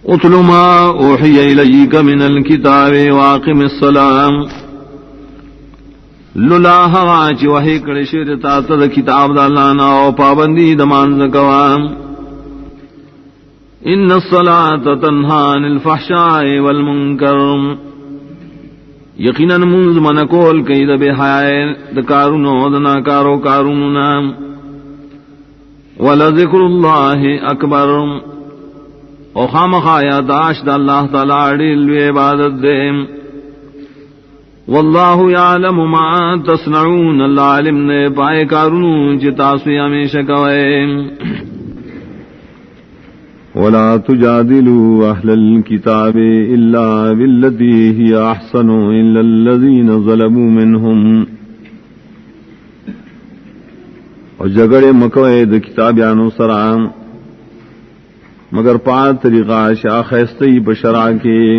اتل ما اوحی الیک من الکتاب واقم الصلاة للا ہوا چی وحی کڑی شیر تاتا دا کتاب دا اللہ نا او پابندی دمان زکوا ان الصلاة تنہا عن الفحشاء والمنکر یقینا منز منکول کئی دا بے حیائے دا کارونو دا ناکارو کاروننا ولذکر اللہ اکبر او خامخا یاداش دا اللہ تعالی ڈیلوی عبادت دے واللہ یعلم ما تصنعون اللہ علم نے پائے کارونو جتاسوی ہمیشہ کوئے ولا تجادلوا اہل الكتاب الا بالتي هي احسن الا الذين ظلموا منهم اور جگڑے مکوئے دا کتابیانو سرام مگر پانچ طریقہ شاخستی بشرا کے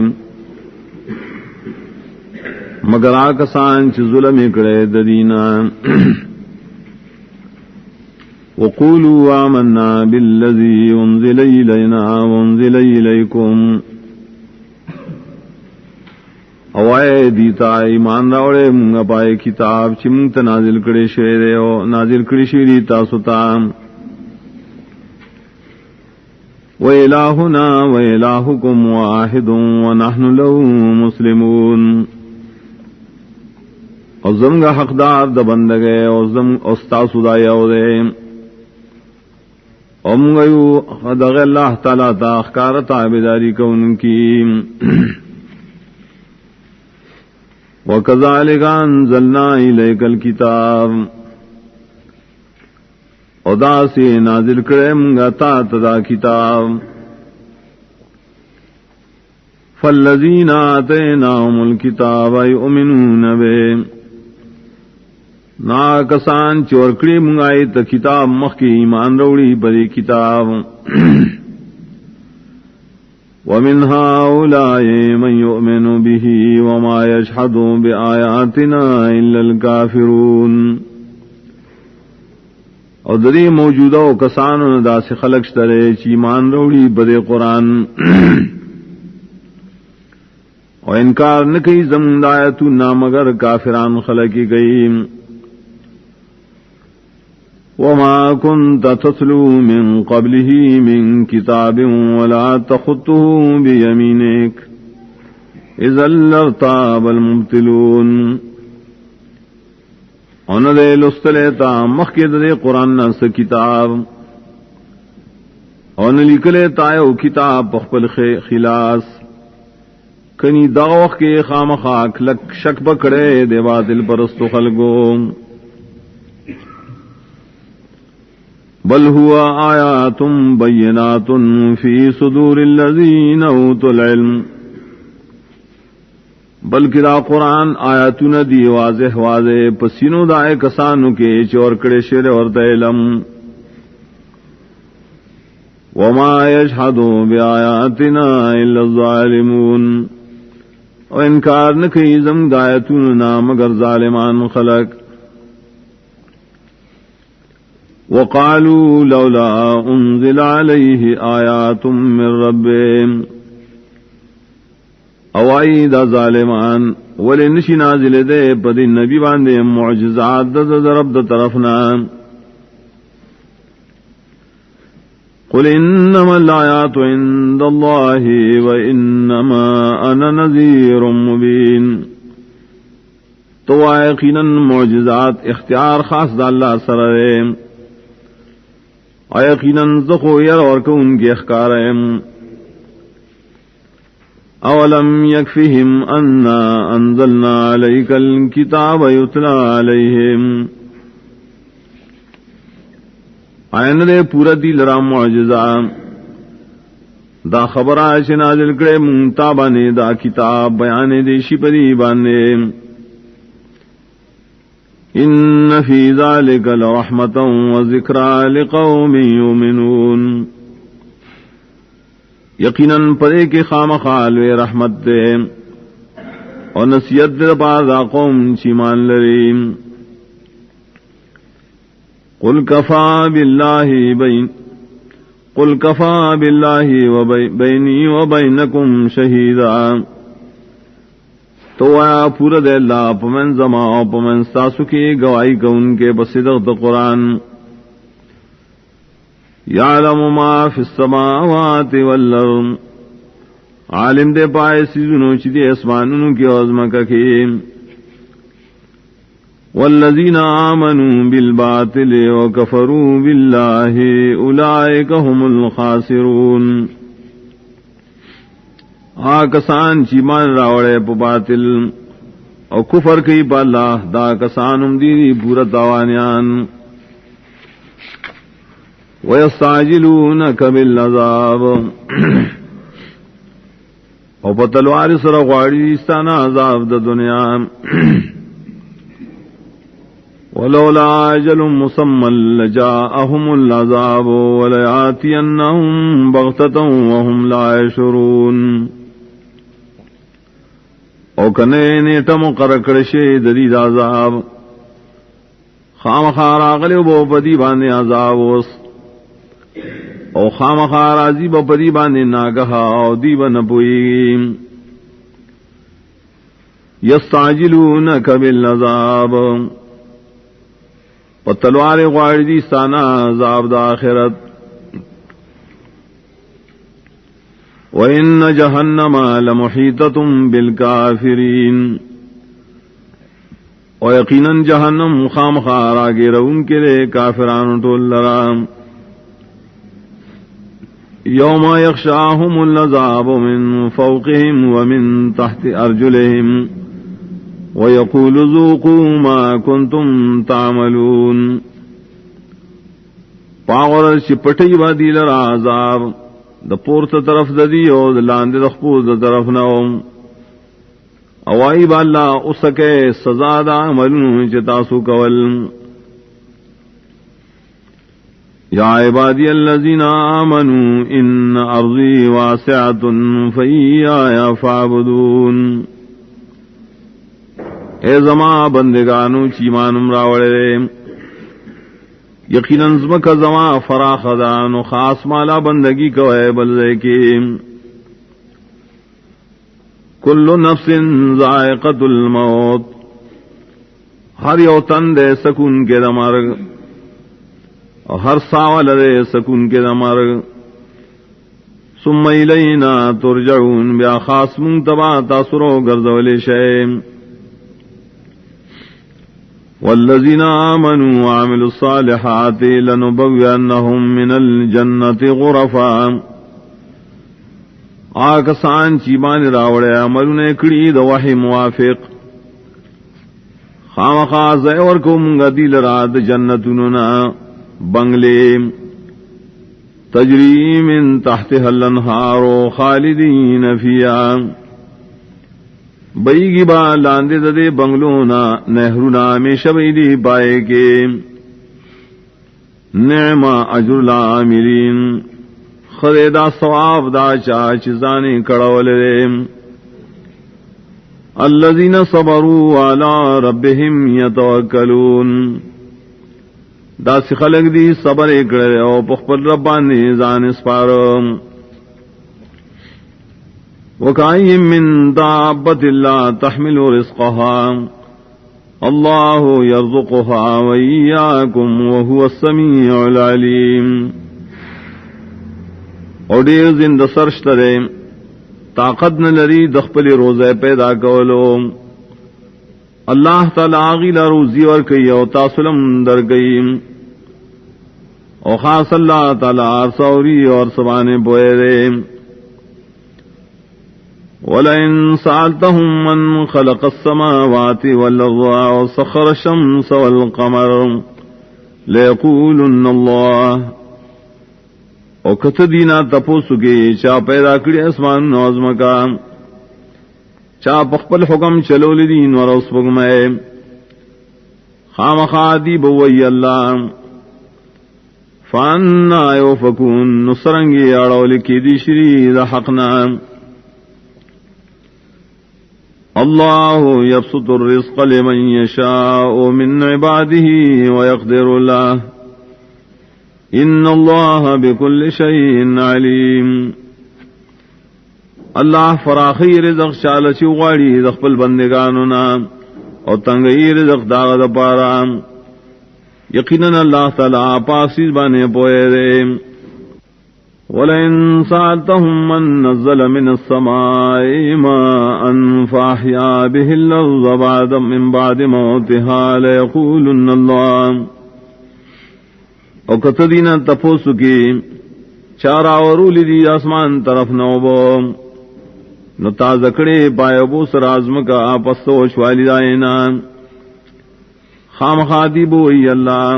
مگر آکسان چ ظلم کرے ددینا وقولوا آمنا بالذی انزل الینا وانزل الیکم اوائے دیتا ایمان راوڑے منگا پائے کتاب چمت نازل کرے شوئے او نازل کرے شوئے تاسو تام وَإِلَٰهُنَا وَإِلَٰهُكُمْ وَاحِدٌ وَنَحْنُ لَهُ مُسْلِمُونَ اور زمگا حقدار دا بندگے اور زم استاسو دا یودے امگیو دغ اللہ تعالیٰ تا اخکارت عبداری کون کی وَكَذَلِكَ أَنزَلْنَا إِلَيْكَ الْكِتَابَ ادا سے نازل کرے منگا تا تدا کتاب فالذین آتیناہم الکتاب یؤمنون بے نا کسان چورکڑی منگائی تا کتاب مخ کی ایمان روڑی بری کتاب ومن هؤلاء من یؤمن به وما یشهد بآیاتنا الا الکافرون اور دری موجودہ و کسان دا سے خلق شترے چیمان روڑی بدے قرآن اور انکار نکی زمدایتو نامگر کافران خلقی گئی وما كنت تتلو من قبله من كتاب ولا تخطه بيمينك إذا لارتاب المبتلون ان دے لستلے تا مخید دے قرآن نس کتاب ان لکلے تایو کتاب پخپل خلاص کنی داوخ کے خام خاک لک شک پکڑے دے باطل پرستو خلقو بل ہوا آیات بینات فی صدور الذین اوتوا العلم بلکہ دا قرآن آیاتون دی واضح واضح پسینو دائے کسانو کے چور کڑے شیر ورد علم وما یشہدو بآیاتنا الا الظالمون و انکار نکی زم دایتون نا مگر ظالمان خلق وقالوا لولا انزل علیہ آیات من ربهم اوائی دا ظالمان ولی نشی نازل دے پدی نبی باندے معجزات دا رب دا طرفنا قل انما الآیات عند اللہ وانما انا نذیر مبین تو یقینا معجزات اختیار خاص دا اللہ سرے یقینا زخو یر اور کون کے اخکاریں اولم یکفہم انا انزلنا علیک الکتاب یتلا علیہم آئین دے پورا دی لرا معجزہ دا خبر آئیش نازل کرے منتابانے دا کتاب بیانے دے شپری بانے ان فی ذالک لرحمتا و ذکرى لقوم یؤمنون یقیناً پدے کے خام خال و رحمت دے اور نصیحت دے بعد قوم چیمان لریم قل کفا باللہ بین قل کفا باللہ بینی و بینکم شہیدا، تو آیا پورا دے اللہ پمن زما و پمن ساسو کی گواہی کا ان کے بصدق قرآن. یعلم ما فی السماوات والارض، عالم دے پائے سیزنو چی اسمانونو کی عظمکہ کی. والذین آمنوا بالباطل وکفروا باللہ اولئک هم الخاسرون، کسان چی مان راوڑے پا باطل او کفر کی پا اللہ، دا کسانم دیری پورا تاوانیان. وَيَسْتَعْجِلُونَكَ بِالْعَذَابِ، او پا تلوار سر غواری استانا عذاب دا دنیا. وَلَوْلَا أَجَلٌ مُّسَمًّى لَّجَاءَهُمُ الْعَذَابُ وَلَيَأْتِيَنَّهُم بَغْتَةً وَهُمْ لَا يَشْعُرُونَ، او کنے نیٹا مقرر کرشے ددید عذاب، خامخار آغلے بو پدی باندے عذاب وس، او خامخار آزی بو پدی باندے ناگہا او دی بنپوئی. یستعجلونک بالعذاب، و تلوار غاردی سانا عذاب دا آخرت. وَإِنَّ جَهَنَّمَ لَمُحِيطَةٌ بِالْكَافِرِينَ، و یقیناً جہنم خامخار آگے رون کے لئے کافران ٹول لرام. یوم یغشاہم العذاب من فوقہم ومن تحت ارجلہم وَيَقُولُ ذُوقُوا مَا كُنْتُمْ تَعْمَلُونَ، پاور چپٹی با دی لرا عذاب دا پورت طرف دا دی او دا لاند دا خپوز دا طرف نوم، اوائی با اللہ اسکے سزا دا عملون چتاسو کول. یا عبادی الذین آمنوا ان ارضی واسعۃ فاییا فاعبدون، اے زما بندگانو چیمانم راوڑے، یقیناً زمک زما فراخ دانو خاص مالا بندگی کوئے بلدے کی. کل نفس ذائقۃ الموت، ہر یو تن دے سکون کے دمرگ، اور ہر ساول دے سکون کے دمرگ. ثم الینا ترجعون، بیا خاص منتبا تاثرو گردولی شیم. والذین آمنوا وعملوا الصالحات لنبوئنہم من الجنة غرفا، آکسان چیمان راوڑے عملون کڑی دا وحی موافق، خامخاز ورکم گدیل راد جنتننا بنگلے، تجری من تحتها الانہار خالدین فیہا، بیگی با لاندے دے بنگلونا نہرونا میں شبیدی پائے کے. نعم اجر العاملین، خریدا ثواب دا چاچ زانے کڑولے. الذین صبروا علی ربہم یتوکلون، دا سی خلق دی صبر اکڑے او پخپل ربانی زان اسپارم. وَكَأَيٍّ مِّن دَابَّةٍ لَّا تَحْمِلُ رِزْقَهَا اللَّهُ يَرْزُقُهَا وَإِيَّاكُمْ وَهُوَ السَّمِيعُ الْعَلِيمُ. اور دیر زند سرشترے طاقت نہ لری دخپل روزے پیدا کولو، اللہ تعالی آغیلا روزی ورکی او تاسلم در گئی، او خاص اللہ تعالی عرصوری اور سبانے بوئے رے. وَلَئِن سَأَلْتَهُم مَّن خَلَقَ السَّمَاوَاتِ وَالْأَرْضَ وَسَخَّرَ الشَّمْسَ وَالْقَمَرَ لَيَقُولُنَّ اللَّهُ، او کت دینا تپوسو کی چا پیدا کری اسمان نوزم کا، چا پخپل حکم چلو لدین ورس بگمے، خام خادی بوئی اللہ. فَأَنَّا يُؤْفَكُونَ، نصرنگی اڑو لکی دی شری دا حقنا. اللہ یبسط الرزق لمن یشاء من عباده ویقدر له ان اللہ بكل شيء علیم. اللہ فراخی رزق چالچی غاڑی رزق پل بندگانو نام اور تنگئی رزق داغ دپارا. یقیناً اللہ تعالیٰ پاکیز بانے پوئے دے. وَلَئِن سَأَلْتَهُم مَّن نَّزَّلَ مِنَ السَّمَاءِ مَاءً فَأَحْيَا بِهِ الْأَرْضَ مِن بَعْدِ مَوْتِهَا لَيَقُولُنَّ اللَّهُ. او کتدینا تپوسو کی چارا ورولی دی آسمان طرف نوبو نو تازکڑے پائے بو سرازم کا آپستو شوالی دائینا خام خادی بوئی اللہ.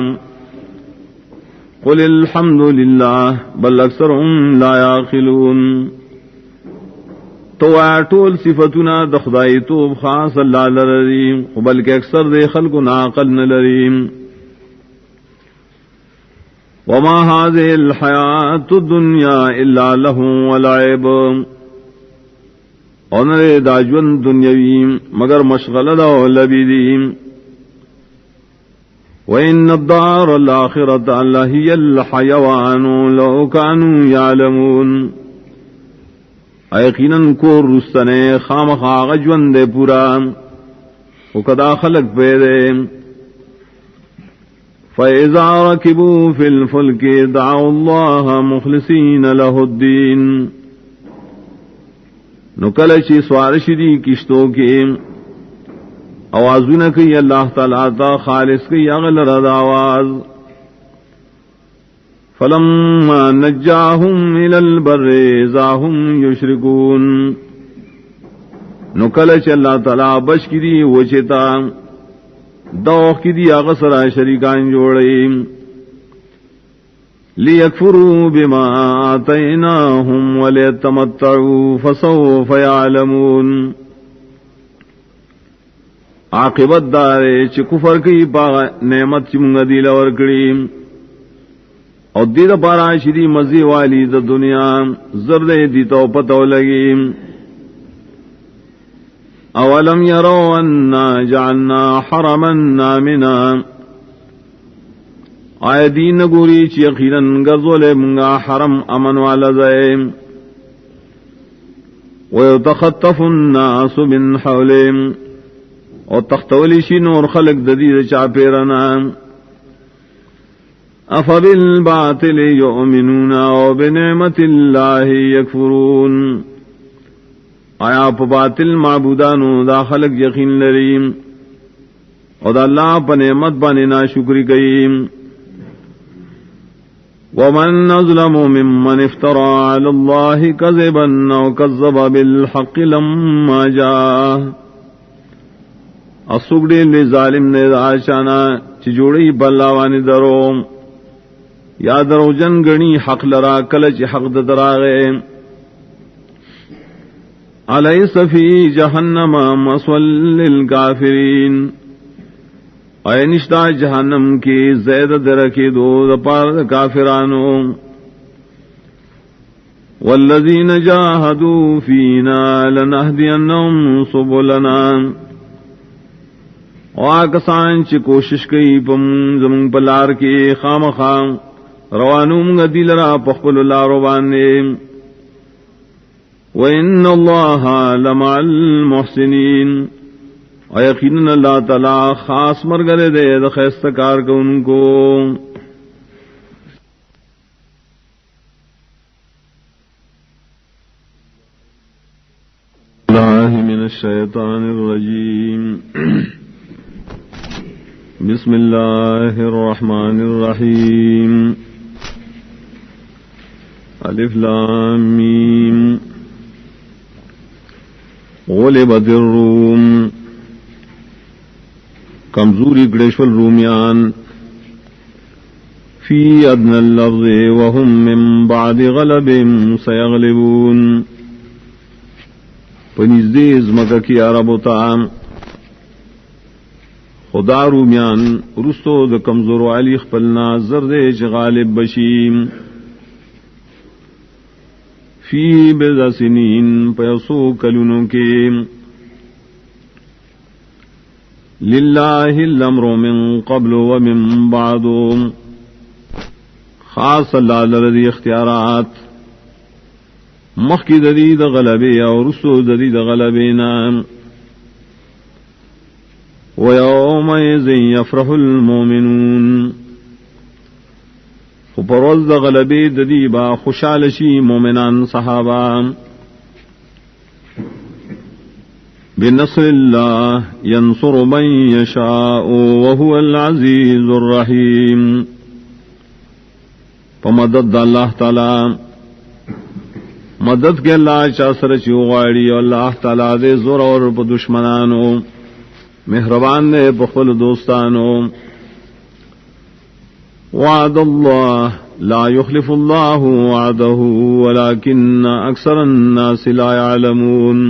قل الحمد للہ بل اکثرهم لا یعقلون. تو آٹول صفتنا دخدائی توب خاص اللہ لریم بلکہ اکثر دے خلق ناقل نلریم. وما هذه الحیات الدنیا الا لہو ولعب. اور داجون دنیاویم مگر مشغلہ دا لبیدیم. وَإِنَّ الدَّارَ الْآخِرَةَ لَهِيَ الْحَيَوَانُ لَوْ كَانُوا يَعْلَمُونَ. یقیناً کو رستنے خام خواہ جوندے پورا وکدا خلق پیدے. فَإِذَا رَكِبُوا فِي الْفُلْكِ دَعَوُا اللَّهَ مُخْلِصِينَ لَهُ الدِّينَ. نکلچی سوارشی کشتوں کے آوازوں کی اللہ تعالیٰ تا خالص کی اغل رد آواز. فلما نجاہم الى البر اذا هم یشرکون. نکلچ اللہ تعالیٰ بش کی دی وچتا دوخ کی دی اغسرا شریکان جوڑی. لیکفروا بما آتیناہم ولیتمتعوا فسوف یعلمون. عاقبت دارے چ کفر کی پا نعمت چ منگا دی لور کڑی اور دی دا پارا شری مزی والی دا دنیا زرد دی تو پتو لگی. اولم یرو انا جعلنا حرما آمنا. آئے دین گوری چ یقیناً گزول منگا حرم امن والا زے. ویتخطف الناس من حولهم. اور تختولی شین اور خلق ددید چاپیرنا. افبالباطل یؤمنون وبنعمت اللہ یکفرون. آیا پا باطل معبودانو دا خلق یقین لریم اور دا اللہ پا نعمت بانے ناشکری کئیم. ومن نظلم ممن افترى على الله كذبا او كذب بالحق لما جاءه. اسوگڑے لے ظالم نے آشانا چجوڑی بلاوانی درو یا درو جن گنی حق لرا کلچ حق دراغے. الیس فی جہنم مسول للکافرین. اے نشتا جہنم کی زید درکی دو دپار کافرانو. والذین جاہدوا فینا لنہدینہم سبلنا. آکسان چی کوشش کئی پم زمون پلار کی خام خام روانوم گدیل را پخپل لارو بانے. وَإِنَّ اللَّهَ لَمَعَ الْمُحْسِنِينَ. یقیناً اللہ تعالی خاص مرگرے دے دخیستکار کو ان کو. اللہ من الشیطان الرجیم. بسم اللہ الرحمن الرحیم. الف لام میم. غلبت الروم. کمزوری گڑیشول رومیان فی ادنى الارض وهم من بعد غلبهم سيغلبون. پنیزدیز مکہ کی عربو تام خدا رومیان رستو د کمزور علی خپلنا زردے چ غالب بشیم. فی بضع سنین پیسو کلونوں کے. للہ الامر من قبل ومن بعد. خاص اللہ لرضی اختیارات مخی ددید غلبی اور رسو ددید غلبینا وَيَوْمَئِذٍ يَفْرَحُ الْمُؤْمِنُونَ پروز غلبی ددیبا خوشالشی مومنان صحابہ بنصر اللہ ينصر من يشاء وهو العزیز الرحیم پمدد اللہ تعالی مدد کے اللہ چاسر چوغاڑی اور اللہ تعالی دے زور اور دشمنانو مہربان نے بخل دوستانو وعد اللہ لا يخلف اللہ وعده ولكن اکثر الناس لا يعلمون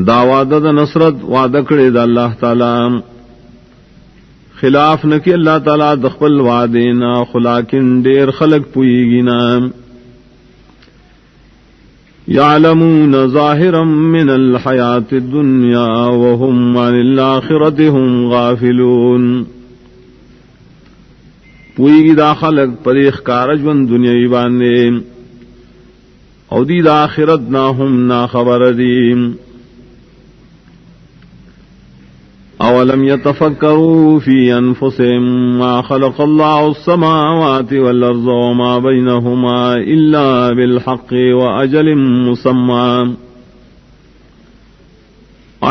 دا وعدہ دا نصرت وعدہ کڑے دا اللہ تعالی خلاف نکی اللہ تعالی دخبل وعدینا خلاکن دیر خلق پوئیگینا یعلمون ظاہرا من الحیات الدنیا وهم عن الآخرت هم غافلون پوئیگی دا خلق پریخ کارجون دنیای باندے او دی دا آخرت نا هم نا خبر دیم اولم يتفكروا في انفسهم ما خلق الله السماوات والارض وما بينهما الا بالحق واجل مسمى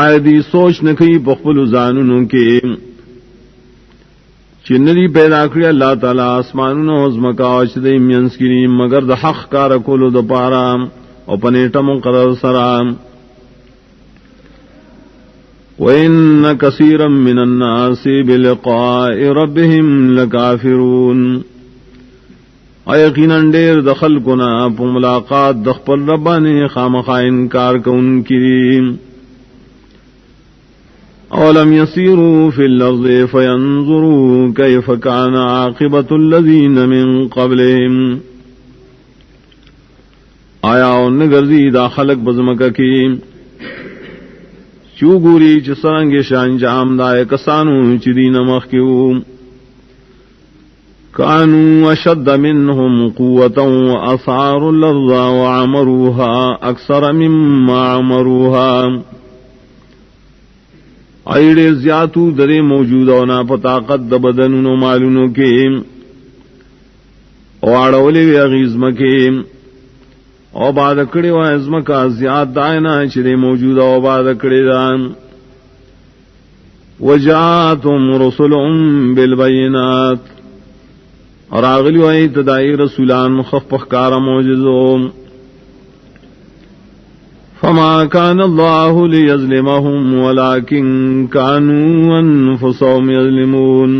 آیدی سوچ نکی بخبل زانونوں کے چنری پیدا کری اللہ تعالی آسمانونو ازمکا چدی مینس کی مگر د حق کار کولو د پارا او پنیٹا مقرر سرام وَإِنَّ كَثِيرًا مِّنَ النَّاسِ بِلِقَاءِ رَبِّهِمْ لَكَافِرُونَ یقیناً ڈیر دخل کنا پا ملاقات دخپل ربانی خامخا انکار کن کریم اولم يسيروا في الارض فينظروا كيف كان عاقبة الذين من قبلهم آیا نگردی دا خلق بزمکا کی چو گوری چ سرنگ شان جام دائے کسانو چدی نمخ کیو کانوا اشد منهم قوة واثاروا الارض وعمروها اکثر مما عمروها ایڑے زیاتو درے موجودونا پتاقت د بدنونو مالونو کے واڑولی وی اغیزم کے او بعد کڑی و ازم کا زیاد دائنا چرے موجود او بعد کڑی دان وجاتم رسلهم بالبینات اور آغلی و ایتدائی رسولان مخفق کار موجزون فما كان الله ليظلمهم ولكن كانوا انفسهم يظلمون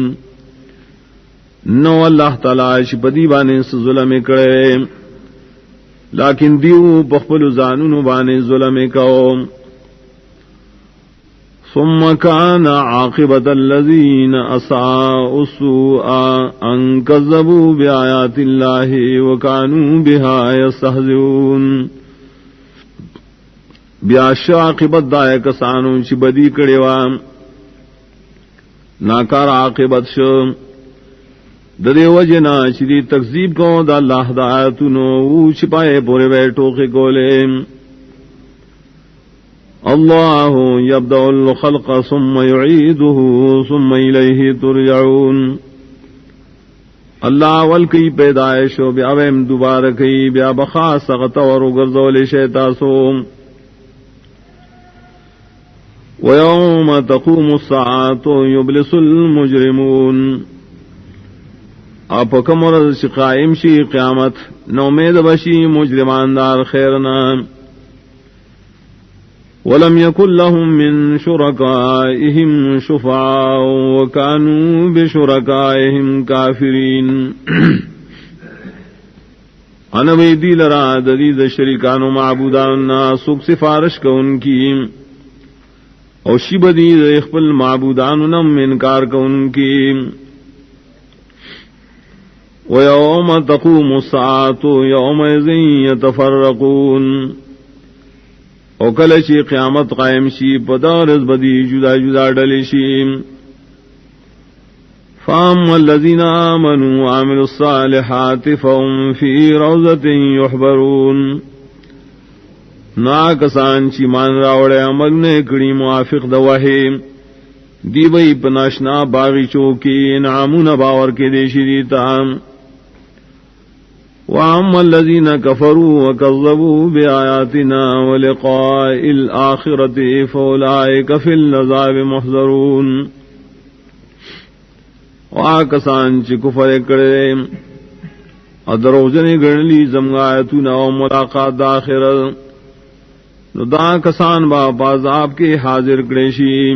نو اللہ تعالی شپدی بانے ظلم کرے لیکن دیو بخبل زانون بانے ظلم کہو ثم كان عاقبة الذين اساءوا السوء ان كذبوا بآيات الله وكانوا بها يستهزئون بیاش عاقبت دائے کسانو چی بدی کڑیوا ناکار عاقبت شو ددے وجنا چی تکذیب کو دا اللہ دا آیتونو او چھپائے پورے بیٹھو کے گولے اللہ یبدأ الخلق ثم يعیدہ ثم الیہ ترجعون اللہ اول کی پیدائش و بیا ویم دوبارہ کی بیا بخاص غطور گرزول شیطاسو وَيَوْمَ تَقُومُ السَّاعَةُ يُبْلِسُ الْمُجْرِمُونَ آپ کمر قائم شی قیامت نومید بشی مجرمان دار خیرنا وَلَمْ يَكُنْ لَهُمْ مِنْ شُرَكَائِهِمْ شُفَعَاءُ وَكَانُوا بِشُرَكَائِهِمْ كَافِرِينَ انوی دی لرا ددید شریکان و معبودان سوک سفارش کا ان کی او شی بدی اخبل معبودان نم انکار کا ان کی وَيَوْمَ تَقُومُ السَّاعَةُ يَوْمَئِذٍ يَتَفَرَّقُونَ او کل چی قیامت قائم شی پدارز بدی جدا جدا ڈلی شی فأما الذين آمنوا وعملوا الصالحات فهم في روضة يحبرون ناکسان چی مان راوڑے عمل نے کڑی موافق دوہی دی بئی پناشنا باغی چوکی انعامون باور کے دیشی دیتا وَأَمَّا الَّذِينَ كَفَرُوا وَكَذَّبُوا بِآيَاتِنَا وَلِقَاءِ الْآخِرَةِ فَأُولَئِكَ فِي الْعَذَابِ مُحْضَرُونَ وَآکسان چی کفر کرے ادروزنی گرنلی زمغایتنا و ملاقات داخرت نو دا کسان با عذاب کے حاضر کریشی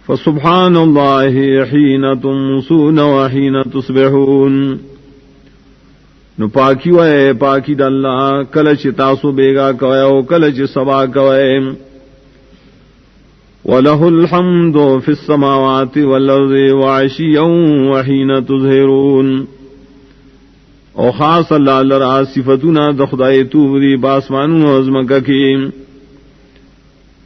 فسبحان اللہ حین تمسون و حین تصبحون نو پاکی وے پاکی دا اللہ کلچ تاسو بیگا کوئے و کلچ سبا کوئے وَلَهُ الْحَمْدُ فِي السَّمَاوَاتِ وَالْأَرْضِ وَعَشِيًّا وَحِينَ تُظْهِرُونَ او خاص اللہ لرا صفتنا دخدائی توبری باسمان و عظمکہ کی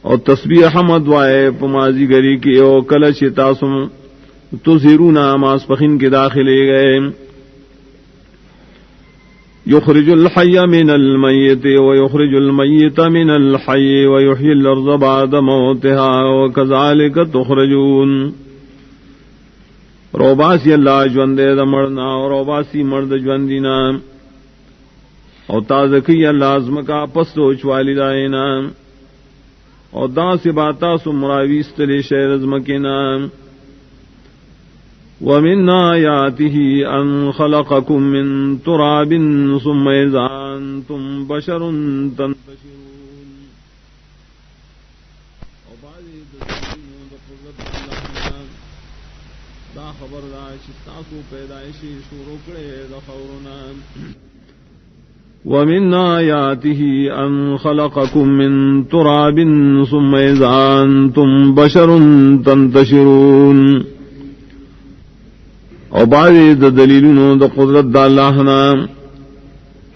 اور تسبیح حمد وائے پمازی گری کی او کلچ تاسم تظہرونا ماس پخین کے داخلے گئے یخرج الحی من المیت ویخرج المیت من الحی ویحیی الارض بعد موتها وکذالک تخرجون روباسی اللہ جوندے دا مردنا اور روباسی مرد جوندینا اور تازکی اللہ عظمکا پس وچوالی دائینا اور دا سے باتا سمراویست لی شہر عظمکینا وَمِنْ آيَاتِهِ أَنْ خَلَقَكُم مِّن تُرَابٍ ثُمَّ إِذَا أَنْتُمْ بَشَرٌ تَنْتَشِرُونَ اور بعضی دستینوں دا قدرت اللہ دا خبر دا شستاسو پیدائشی شروع کرے دا خورنا وَمِنْ آيَاتِهِ أَنْ خَلَقَكُم مِّن تُرَابٍ ثُمَّ إِذَا أَنْتُمْ بَشَرٌ تَنْتَشِرُونَ اور بعضی دا دلیلونو دا قدرت دا اللہ نا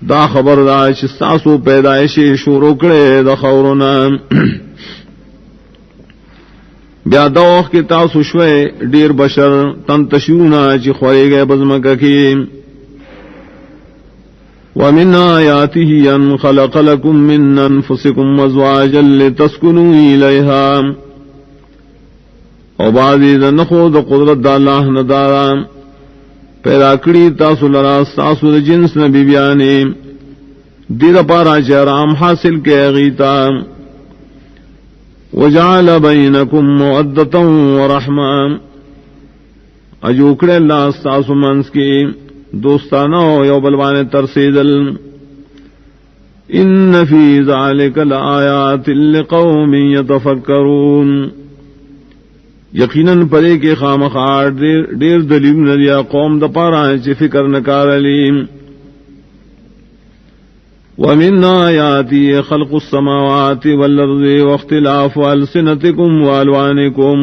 دا خبر دا شستاسو پیدائشی شروع کرے دا خورنا بیا دا وقت کی تاسو شوئے دیر بشر تنتشرونا چی خوری گئے بزمکہ کی وَمِنْ آيَاتِهِ أَنْ خَلَقَ لَكُم مِّنْ أَنفُسِكُمْ أَزْوَاجًا لِتَسْكُنُوا إِلَيْهَا اور بعضی دا نخو دا قدرت دا اللہ ندارا پیدا کری تاسو لرا ساسو دا جنس نبی بیانے دیر پارا چرام حاصل کے غیتا وجعل بینکم مودتا ورحمہ اجوکڑے اللہ ساسو منس کی دوستانہ یو بلوان ترسیدل ان فی ذالک لآیات لقوم یتفکرون یقیناً پرے کے خامخار دیر دلیل ندیا قوم دا پارا چی فکر نکار علیم وَمِنْ آيَاتِهِ خَلْقُ السَّمَاوَاتِ وَالْأَرْضِ وَاخْتِلَافُ أَلْسِنَتِكُمْ وَأَلْوَانِكُمْ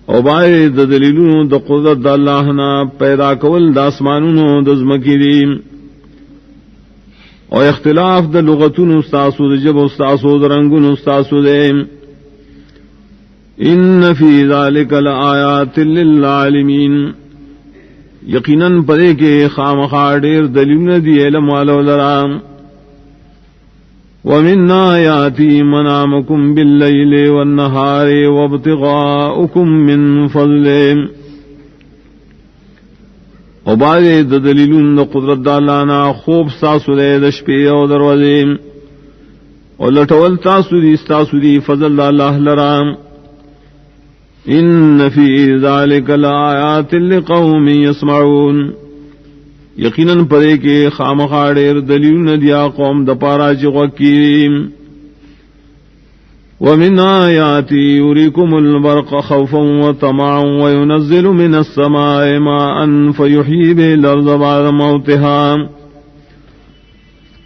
او بائے دا دلیلون دا قدرت دا اللہ نا پیدا کول دا اسمانونو دا زمکی دیم او اختلاف دا لغتون استاسو دا جب استاسو دا رنگون استاسو دیم ان فی ذالک لآیات للعالمین یقیناً پدے کے خامخار دیر دلیل دی علم والو لرام ومن آیاتی منامکم باللیل والنہار وابتغاؤکم من فضل او بارے دلیلون دا قدرت دالانا خوب ساسو دے دشپی او دروازیم او لٹول تاسو دی ستاسو دی فضل اللہ لرام ان فی ذالک لآیات لقوم یسمعون یقیناً پدے کے خامخاڑیر دلیل ندیا قوم دپارا چغکیم ومن آیاتی یریکم البرق خوفا وطمعا وینزل من السماء ماء فیحیی به الارض بعد موتها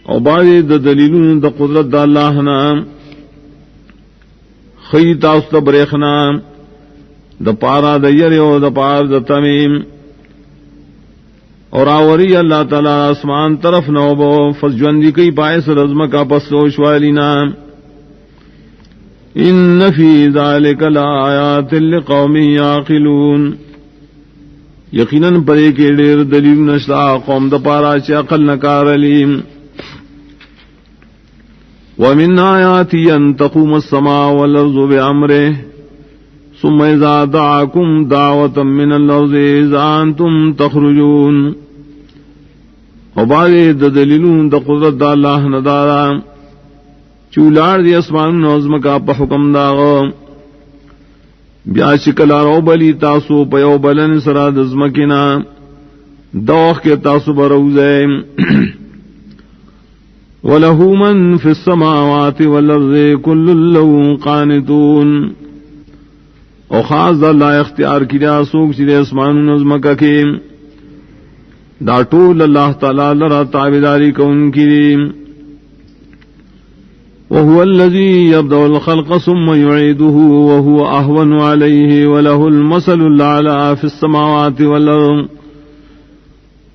او بعد دلیلون دا قدرت دا اللہ نام خیتا استبریخ نام دا پارا دا یریو دا پار دا تمیم اور آوری اللہ تعالی آسمان طرف نوبو فسجوندی کئی پائس رزم کا پسوش والینا ان فی ذلک لآیات لقوم یعقلون یقیناً پرے کے ڈیر دلیل نشتا قوم دا پارا چی عقل نکار علیم ومن آیاتی ان تقوم السماء والارض بعمره ثم اذا دعاکم دعوتا من الارض اذا انتم تخرجون وبعد دا دلیلون دا قدرت دا اللہ ندارا چولار دی اسمان نوزم کا پا حکم داغا بیا شکلا رو بلی تاسو پیو بلن سرا دزمکنا دوخ کے تاسو بروزے وَلَهُ مَن فِي السَّمَاوَاتِ وَالْأَرْضِ كُلٌّ لَّهُ قَانِتُونَ او خاص دا اللہ اختیار کیا سوک چیدے اسمان نظمکہ کے دا طول اللہ تعالی لرا تابداری کون کی وَهُوَ الَّذِي يَبْدَأُ الْخَلْقَ ثُمَّ يُعِيدُهُ وَهُوَ أَهْوَنُ عَلَيْهِ وَلَهُ الْمَثَلُ الْأَعْلَى فِي السَّمَاوَاتِ وَالْأَرْضِ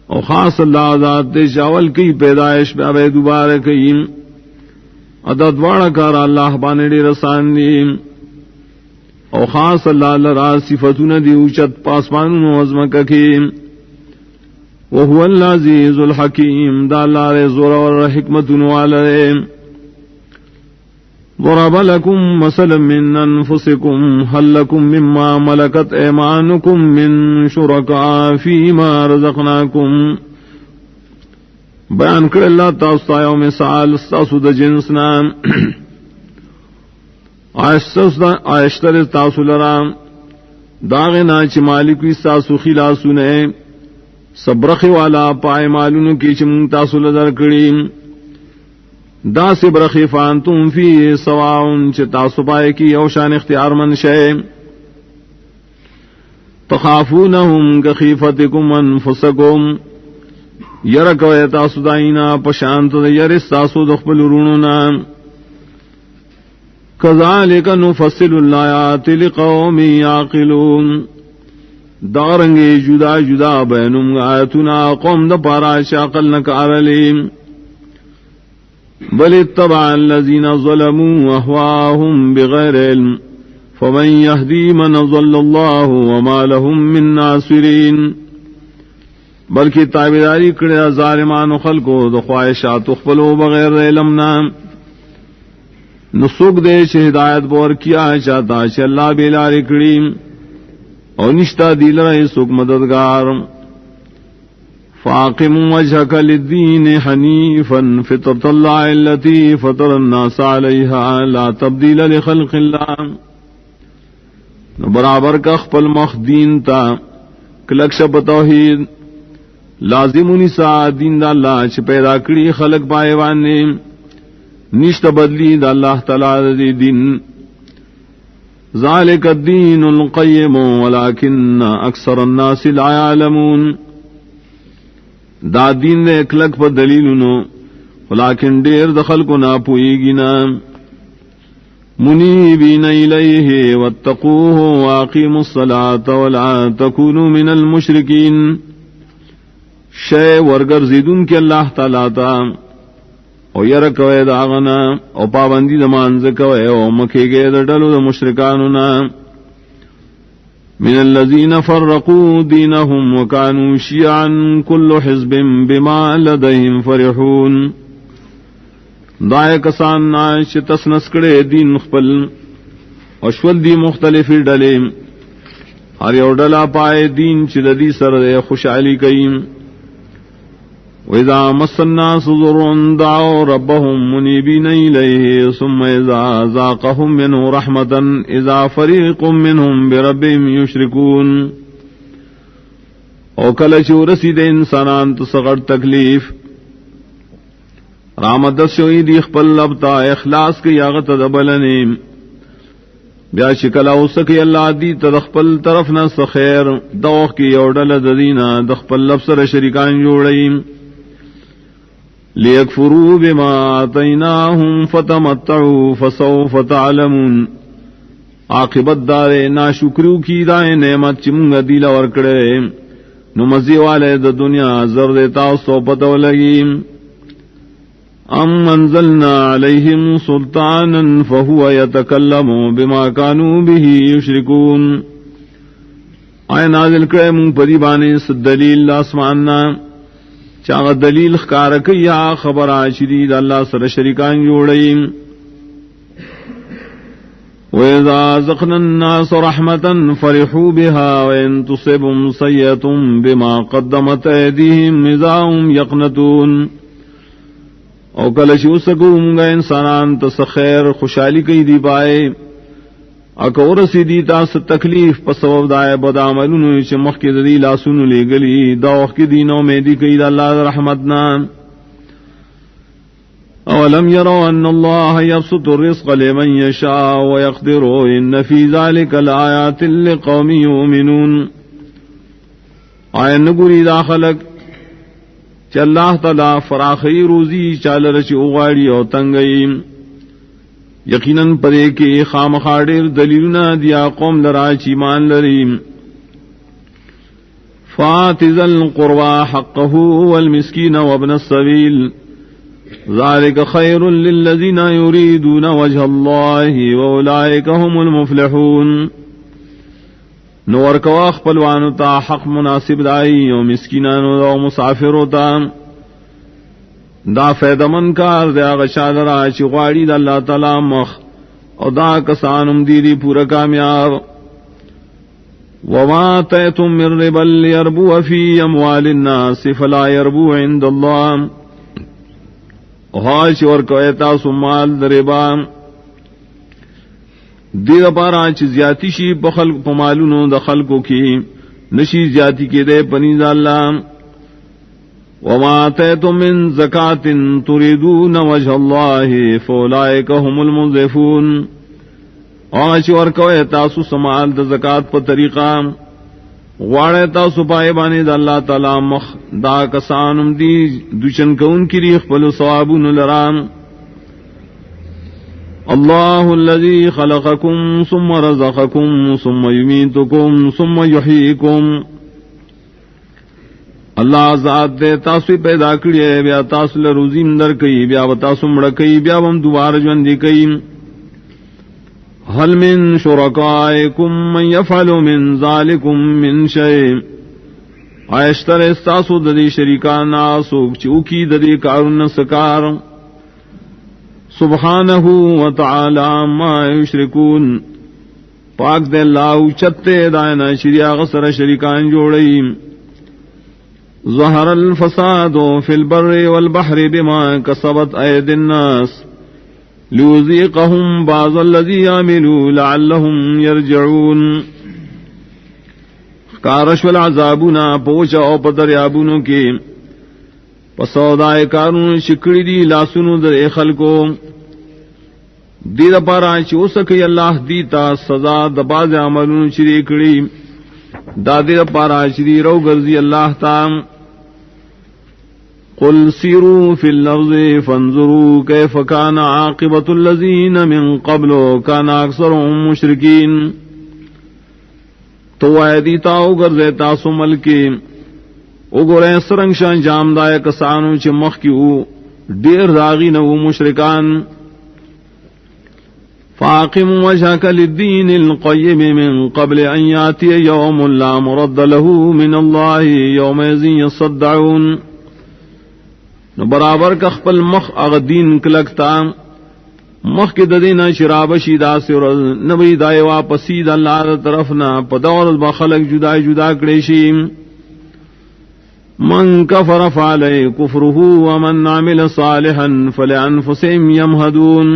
او خاص اللہ ذات دے شاول کی پیدائش پہ ابے دوبارہ کئی عدد واڑا کار اللہ بانے ڈی رسان دی او خاص اللہ لرا صفتون دی اوچت پاسمان عظمت کی وہو العزیز الحکیم دا اللہ رے زور اور حکمت والے ضرب لكم مثلا من انفسكم هل لكم مما ملكت ايمانكم من شركاء فيما رزقناكم بیان کر اللہ تاسو یوم مثال تاسو د جنسنا آیشتر تاسو لرا داغنا چ مالک تاسو خلاص نے صبرخ والا پائے مالونو کی چم تاسو لدر کڑیم دا سے برخی فانتم فی سواؤن چھ تاسو پائے کی اوشان اختیار من شئے تخافونہم کخیفتکم انفسکم یرکو تاسو دائینا پشانت یرس تاسو دخبل روننا کذالک نفصل الآیات لقوم یعقلون دارنگی جدا جدا بینم آیتنا قوم دا پارا شاقل نکار لیم بل اتبع الذين ظلموا أهواءهم بغير علم فمن يهدي من ضل الله وما لهم من ناصرين بلکہ تابعداری کرے ظالمان خلقو دو خواہشات خپلو بغیر علم نام نسوک دے چھ ہدایت بور کیا چاہتا چھ اللہ بیلاری کریم اور نشتہ دیل رہے سوک مددگار فاقم وجهك للدين حنيفا فطرة الله التي فطر الناس عليها لا تبديل لخلق الله برابر کا خپل مخ دین تا کلکش بتوحید لازم نسا دین دا اللہ چ پیدا کری خلق پائیوان نے نشت بدلی دا اللہ تعالی دی دین ذالک الدین القیم ولكن اکثر الناس لا يعلمون دا دین دے اکلک پر دلیلنو ولیکن دیر دخل کو نا پوئی گنا منیبین الیہ واتقوہ واقیموا الصلاة ولا تکونوا من المشرکین شے ورگر زیدن کے اللہ تعالیٰ تا او یرکوے داغنا او پابندی دمانز کوے او مکھے گے دلو دا مشرکانونا من الذين فرقوا دينهم وكانوا شيعا كل حزب بما لديهم فرحون دائے کسان ناش تسنس کڑے دین خپل اشول دی مختلف ڈلے ہر یو ڈلا پائے دین چلدی سر خوشحالی کئیم وَإِذَا مَسَّ النَّاسُ ضُرٌّ دَعَوْا رَبَّهُمْ مُنِيبِينَ إِلَيْهِ ثُمَّ إِذَا أَذَاقَهُم مِّنْهُ رَحْمَةً إِذَا فَرِيقٌ مِّنْهُم بِرَبِّهِمْ يُشْرِكُونَ او کل چورسی دے انسانان تو سغڑ تکلیف رامد شوئی دی خپل لبتا اخلاص کی یاغت دبلنے بیا شکل او سکی اللہ دی تدخپل طرف نہ سخیر دوخ کی یوڈل ددینا دخپل لبسر شریکان جوڑیم لیکفروا بما آتیناہم فتمتعوا فسوف تعلمون عاقبت دارے ناشکریو کی دائیں نعمت چمونگا دیلا ورکڑے نو مزی والے دا دنیا زر دیتا سو پتو لگیم ام انزلنا علیہم سلطانا فہو یتکلم بما کانوا به یشرکون آئے نازل کرے من پدی بانے دلیل آسماننا چاہ دلیل خکارکی یا خبر آشدید اللہ سر شرکان جوڑیم وَإِذَا زَقْنَا النَّاسَ رَحْمَةً فَرِحُوا بِهَا وَإِن تُصِبْهُمْ سَيِّئَةٌ بِمَا قَدَّمَتْ أَيْدِيهِمْ إِذَا هُمْ يَقْنَطُونَ او کلشو سکوں گا انسانان تس خیر خوشحالی کی دی پائے اکور سیدی تاس تکلیف پسوب دائے بدعملونو چمخ کی دی لاسونو لے گلی دوخ کی دینوں میں دی کئی دا اللہ رحمتنا اولم يروا ان الله يبسط الرزق لمن يشاء ويقدر ان في ذلك لآيات لقوم يؤمنون آئے نگوری دا خلق چا اللہ تعالی فراخی روزی چال رچی اغاڑی او تنگئی یقیناً پدے کے خام خاڑر دلیلنا دیا قوم لرا چیمان لریم فاتذ القربى حقه والمسكين وابن السبيل ذلك خير للذين يريدون وجه الله واولئك هم المفلحون نور کواخ پلوانو تا حق مناسب دائی و مسکینانو دا و مسافرو تا دا فیدمن کار دا غشاد را چی غاڑی دا اللہ تعالی مخ او دا کسانم دیدی پورا کامیاب وما تیتم من ربا لیربو فی اموال الناس فلا یربو عند اللہ اوہاش ورکویتا سمال دربام دیر پارا چی زیادی شی بخلق پمالونو دا خلقو کی نشی زیادی کے دے پنیز اللہ وما آتیتم من زکاة تریدون وجہ اللہ فولائک هم المضعفون آچ ورکوئے تاسو سمال دا زکاة پا طریقہ غواڑے تاسو پائے بانے دا اللہ تعالی مخ دا کسانم دی دوچن کون کی ریخ پلو ثوابون لرام اللہ الذی خلقکم ثم رزقکم ثم یمیتکم ثم یحییکم اللہ ذات دے تاسو پیدا کریے بیا تاسو لروزیم در کئی بیا تاسو مڑ کئی بیا ہم دوبارہ جوندی کئی هل من شرکائکم من یفعل من ذالکم من شیء آیشتر استاسو ددی شریکان آسوک چوکی ددی کارن سکار سبحانہ وتعالی ما یشرکون پاک دے اللہ چتے دائنا شریع غصر شریکان جوڑی ظہر الفساد فی البر والبحر بما کسبت اید الناس لیوزیقہم بعض الذی عملوا لعلہم یرجعون کارش والعذابنا پوچا او پدریابونو کی پسودائے کارون شکڑی دی لاسونو در خلقو دی دا پارا چو سکی اللہ دیتا سزا دباز عملون چری کڑی دا دی دا پارا چری رو گرزی اللہ تام قل سیروا فی الارض فانظروا کیف کان عاقبت الذین من قبل کان اکثرهم مشرکین تو آئے دیتاو گرزے تاسو ملکی اگرے سرنگ شان جام دائے کسانو چی مخ کی او دیر داغی نو مشرکان فاقم وجهك للدین القیم من قبل ان یاتی یوم لا مرد له من اللہ یومئذ یصدعون نو برابر کا خپل مخ اغدین کلکتا مخ کی ددینا شراب شیدا سے نبی دائے واپسی دا اللہ طرفنا پدور بخلق جدا جدا کڑیشیم من کفر فعلی کفرہ ومن عمل صالحا فلانفسهم یمہدون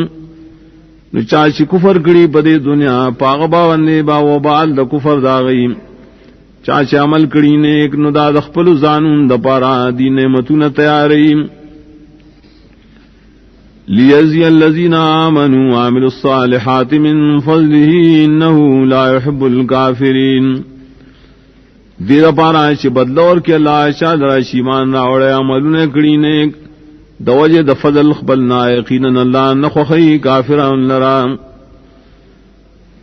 نو چاچی کفر کڑی پدے دنیا پاغبا وندے با وبال دا کفر داغی چاچی عمل کڑی نیک نو دا دخپل زانون دا پارا دی نعمتون تیاری لیجزی الذین آمنوا وعملوا الصالحات من فضلہ انہو لا يحب الکافرین دیر پارا چی بدلور کے اللہ شاد راشی مان راوڑے عملون کڑی نیک دوجہ دفضل خبلنا یقینا اللہ نخوخی کافران لرا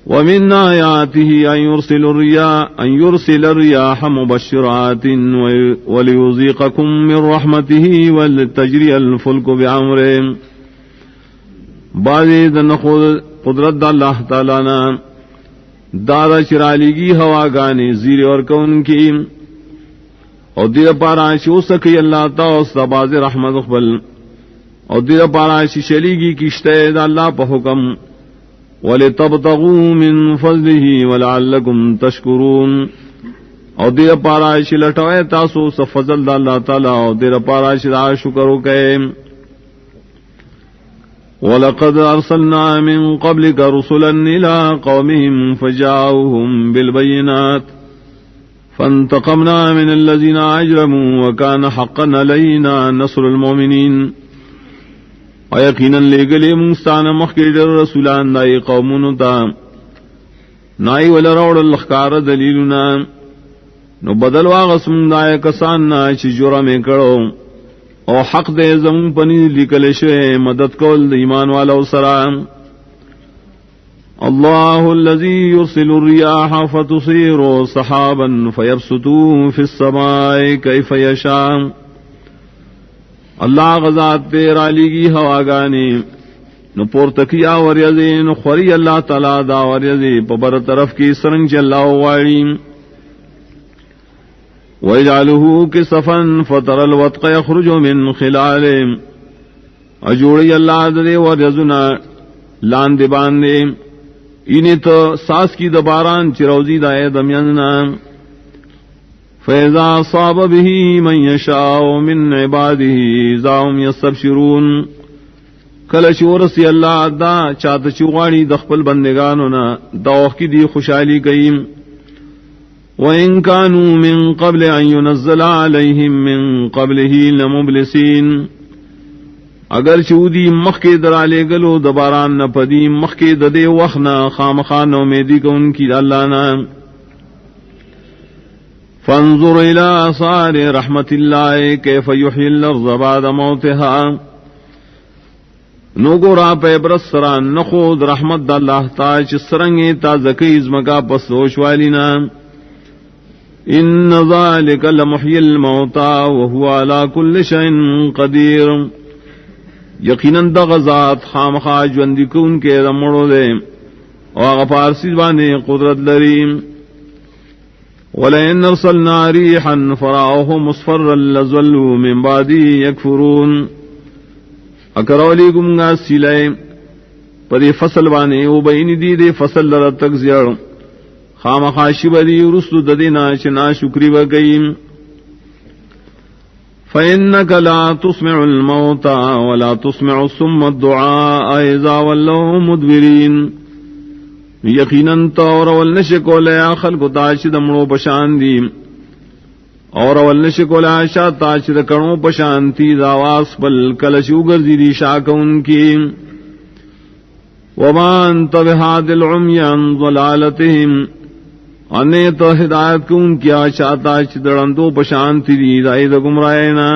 ومن آياته أن يرسل الرياح مبشرات وليذيقكم من رحمته ولتجري الفلك بأمره. بعض قدرت اللہ تعالیٰ نا دادا چرالیگی ہوا گانے زیر اور کون کی اور دیر پاراشی ہو سکی اللہ تعالی باز رحمت اقبل اور دیر پاراشی شلیگی کشتے دا اللہ پا حکم وَلِتَبْتَغُوا مِن فَضْلِهِ وَلَعَلَّكُمْ تَشْكُرُونَ اور دیر پاراشی لٹوئے تاسو سب فضل دا اللہ تعالی اور دیر پاراشی دا شکرو کئے. وَلَقَدْ أَرْسَلْنَا مِن قَبْلِكَ رُسُلًا إِلَىٰ قَوْمِهِمْ فَجَاءُوهُم بِالْبَيِّنَاتِ فَانْتَقَمْنَا مِنَ الَّذِينَ أَجْرَمُوا وَكَانَ حَقًّا عَلَيْنَا نَصْرُ الْمُؤْمِنِينَ. اور یقیناً لے گلے منستان مخیر رسولان دائی قومون تا نائی ولروڑ الخکار دلیلنا نو بدل واغسم دائی کسان نا چی جرم کرو او حق دے زمون پنی لکل شوئے مدد کول ایمان والا سرام. اللہ الذی یرسل الریاح فتصیر صحابا فیبسطو فی السماء کیف یشاء. اللہ غزات تیرا لیگی ہوا گانی نو پورتکیا وریزی نو خوری اللہ تعالی دا وریزی پبر طرف کی سرنگ چلا واری وَيَجْعَلُهُ كِسَفًا فَتَرَى الْوَدْقَ يَخْرُجُ مِنْ خِلَالِهِ. اجوڑی اللہ دے ورزنا لان دے باندے انہیں تو ساس کی دباران چروزی دائے دمیاننا. فَإِذَا صَابَ بِهِ مَنْ يَشَاءُ مِنْ عِبَادِهِ إِذَا هُمْ يَسْتَبْشِرُونَ. کل چورسی اللہ دا چاہت چوغاڑی دخپل بندگانونا دوخ کی دی خوشحالی کئیم. وَإِن كَانُوا مِن قَبْلِ أَن يُنَزَّلَ عَلَيْهِم مِّن قَبْلِهِ لَمُبْلِسِينَ. اگر چودی مخی درالے گلو دباران نہ پدی مخی ددے وخنا خامخان امیدی کو ان کی اللہ نام. فانظر الى آثار رحمت اللہ کیف یحیی الارض بعد موتها. نو گورا پہ برسران نخود رحمت دا اللہ تاچ سرنگی تا زکی ازمکا پسوش والینا. ان ذلك لمحيي الموتى وهو على كل شيء قدير. یقیناً دا غزات خامخا جوندی کون کے رمڑو دے اور غفارسی بانے قدرت لریم. وَلَئِنْ أَرْسَلْنَا رِيحًا فَرَأَوْهُ مُصْفَرًّا لَظَلُّوا مِنْ بَعْدِهِ يَكْفُرُونَ. اکرولی گمگا سیلائے پدی فصل بانے او بین دی دے فصل لرا تک زیار خامخاشی بدی رسل ددینا چنا شکری وگئیم. فَإِنَّكَ لَا تُسْمِعُ الْمَوْتَى وَلَا تُسْمِعُ الصُّمَّ الدُّعَاءَ إِذَا وَلَّوْا مُدْبِرِينَ. یقیناً تو اور ولنشکو لیا خلق تاچ دمڑو پشان دی اور ولنشکو لیا شا تاچ دکڑوں پشان تی داواس پل کلشو گرزی دی شاک ان کی. وَمَا أَنْتَ بِهَادِ الْعُمْيِ عَنْ ضَلَالَتِهِمْ. انے تو ہدایت کون کیا چاہتا چدڑندو پشانتی دی دائی دا گمرائینا.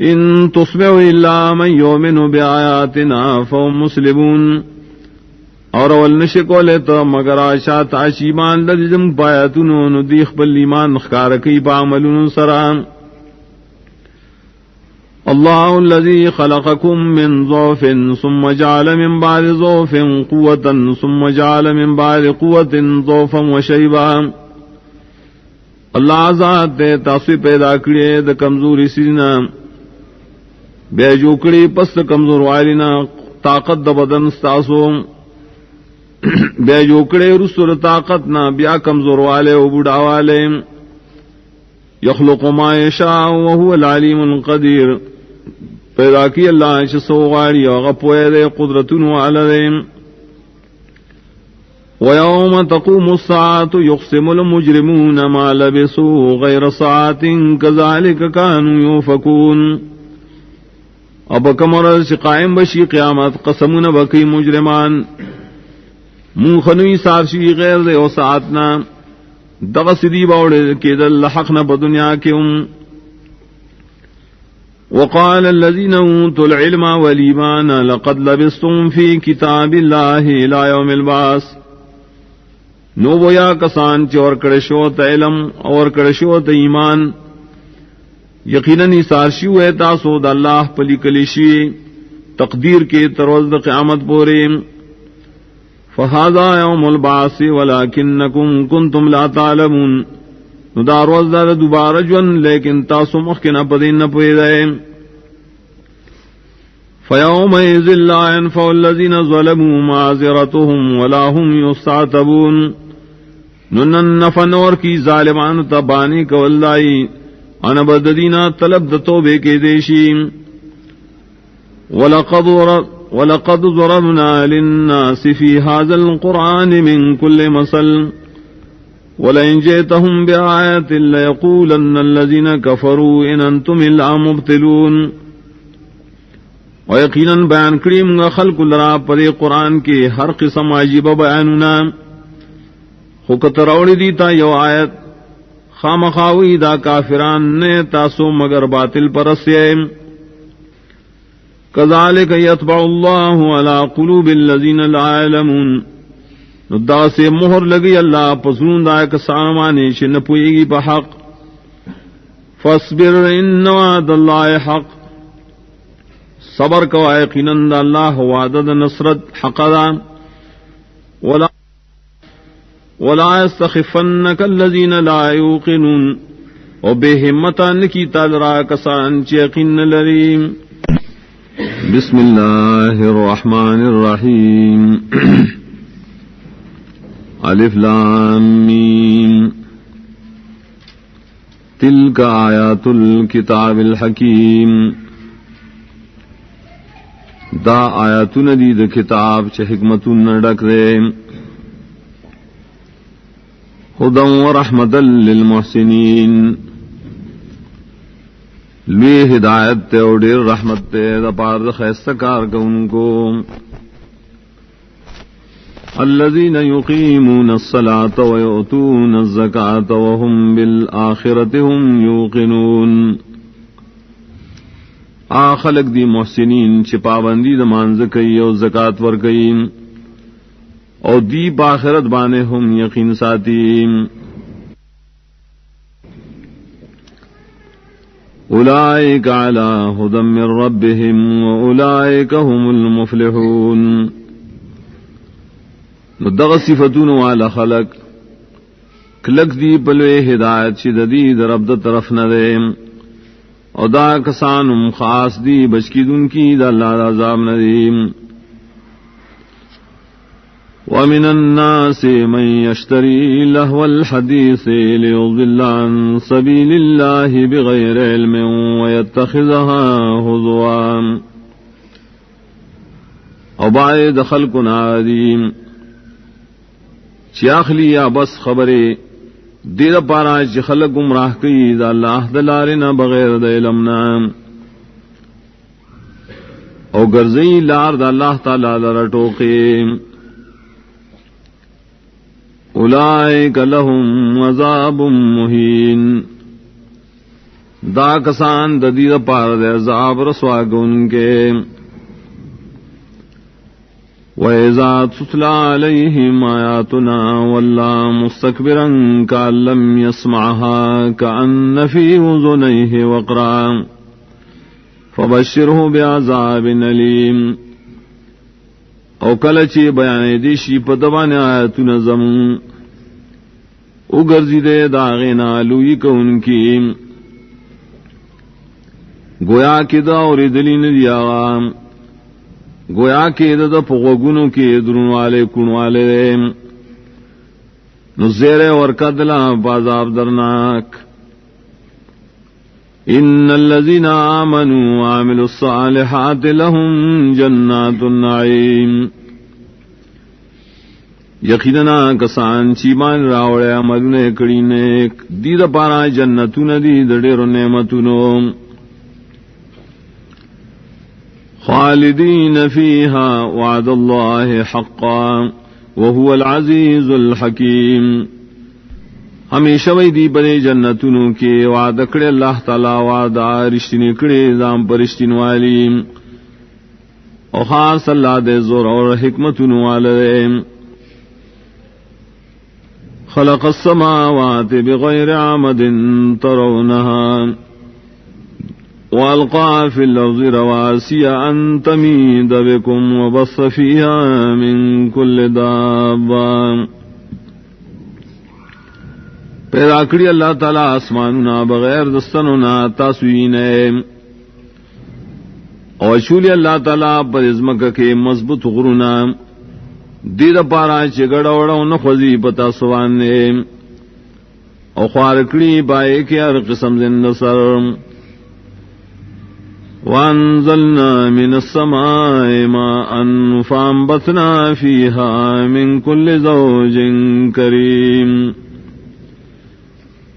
ان تسمع الا من یؤمن بآیاتنا فهم مسلمون. اور ولنشکو لیتا مگر آشات عشیمان لدزم پایتونو ندیخ بل ایمان خکارکی پا عملون سرام. اللہ الذی خلقکم من ضعف ثم جعل من بعد ضعف قوة ثم جعل من بعد قوة ضعفا وشیبا. اللہ ذات دے تاثیر پیدا کرے دا کمزوری سینا بے جوکڑی پس کمزور والینا طاقت دا بدن ستاسو بے جوکڑے رسول طاقت نہ بیا کمزور والے و بڑھا والے. یخلق ما یشاء وهو العلیم القدیر. پیدا کی اللہ چسو غاری و غپوئے دے قدرتن والدین. وَيَوْمَ تَقُومُ السَّاعَةُ يُقْسِمُ الْمُجْرِمُونَ مَا لَبِثُوا غَيْرَ سَاعَةٍ كَذَلِكَ كَانُوا يُؤْفَكُونَ. اب کمر سے قائم بشی قیامت قسمون بکی مجرمان من خنوی سارشی غیر دے و ساعتنا دغسدی باوڑے کے دل حقنا بدنیا کے وقال الذين اوتوا العلم والایمان لقد لبثتم في كتاب الله الى يوم البعث. نو بویا کسان چور کڑشوت علم اور کڑشوت ایمان یقیناً سارشیو ہے تاسو دا اللہ پلی کلیشی تقدیر کے تروز دا قیامت پورے فہذا یوم البعث ولکنکم کنتم لا تعلمون نو دا روز دا دوبارہ جون لیکن تاسو مخکنا پدین نہ پوئے فیومئذ لا ينفع الذین ظلموا معذرتهم ولا هم یستعتبون ننن نفنور کی ظالمان تبانی کولائی انا بددینا طلب دتوبے کے دیشی وَلَقَدْ ضَرَبْنَا لِلنَّاسِ فِي هَذَا الْقُرْآنِ مِنْ كُلِّ مَثَلٍ وَلَئِنْ جِئْتَهُمْ بِآيَةٍ لَيَقُولَنَّ الَّذِينَ كَفَرُوا إِنْ أَنْتُمْ إِلَّا مُبْطِلُونَ وَيَقِينًا بیان کریم گا خلق لرا پدے قرآن کے ہر قسم عجیب بیاننا خوکت روڑی دیتا یو آیت خامخاوی دا کافران نے تاسو مگر باطل پرسے کذالک یطبع اللہ علی قلوب الذین لا يعلمون دا سے مہر لگی اللہ پسون دا کسانوانے چھ نپوئے گی بحق فاصبر ان وعد اللہ حق صبر کو یقیناً دا اللہ وعدد نصرت حق دا ولا يستخفنك الذين لا يوقنون وبهمتان کی تالرا کسان چھ یقین لریم بسم اللہ الرحمن الرحیم الف لام میم تلک آیات الکتاب الحکیم دا آیاتن دید کتاب چھ حکمتن ڈک دے ہدی ورحمتا للمحسنین لوی ہدایت تے اور دیر رحمت تے دا پار دا خیستہ کار کا ان کو الذین یقیمون الصلاة ویؤتون الزکاة وهم بالآخرة هم یوقنون خلق دی محسنین چھ پابندی دا مانزکی اور زکاة ورکین اور دی باخرت بانے ہم یقین ساتیم اولئک علی ھدی من ربہم واولئک هم المفلحون دغ صفتون والا خلق کلک دی پلوے ہدایت شددی رب دا طرف نہ دے اور دا کسانم خاص دی بچکیدن کی دا اللہ دا عذاب نہ دیم وَمِنَ النَّاسِ مَن يَشْتَرِي لَهْوَ الْحَدِيثِ لِيُضِلَّ عَن سَبِيلِ اللَّهِ بِغَيْرِ عِلْمٍ وَيَتَّخِذَهَا هُزُوًا او باید خلق عادیم چیاخلی یا بس خبرے دیر پارا چی خلق گمراہ کی دا اللہ دلارنا بغیر دا علمنا او گرزی لار دا اللہ تعالی لرٹوقی اولئک لهم عذاب مہین دا کسان ددید پار دے عذاب رسوا گن کے وَإِذَا تُتْلَى عَلَيْهِمْ آيَاتُنَا وَلَّى مُسْتَكْبِرًا كَأَن لَّمْ يَسْمَعْهَا كَأَنَّ فِي أُذُنَيْهِ وَقْرًا فَبَشِّرْهُ بِعَذَابٍ أَلِيمٍ او کلچی بیانے دیشی پدوان آیاتنا زمون اگرزی دے داغینا لوی کو ان کی گویا کی دا اور دلی ندی آغام گویا کی دا پغوگنوں کی درون والے کن والے نزیر ورکدلا بازاب درناک ان الذين آمنوا وعملوا الصالحات لهم جنات النعيم یقینا کسان چیمان راوڑے عملنے کڑی نیک دید پارا جنتون دید دیر نعمتونو خالدین فیہا وعد اللہ حقا وهو العزیز الحکیم ہمیشہ وی دی بنے جنتونوں کے وعدہ کڑے اللہ تعالی وعدہ رشتنی کڑے دام پر رشتن والی اور خاص اللہ دے زور اور حکمتونوں والے خلق السماوات بغير عمد ترونها وألقى في الأرض رواسي أن تميد بكم وبث فيها من كل دابة. پیدا کری اللہ تعالی آسماننا بغیر دستننا تاسوینے اور شولی اللہ تعالی پر ازمک کے مضبوط غرونا دید پارا چگڑ اوڑا نخوزی پتا سوانے اور خوارکڑی بائے کے ہر قسم زند سر. وانزلنا من السماء ماء فانبتنا فيها من كل زوج کریم.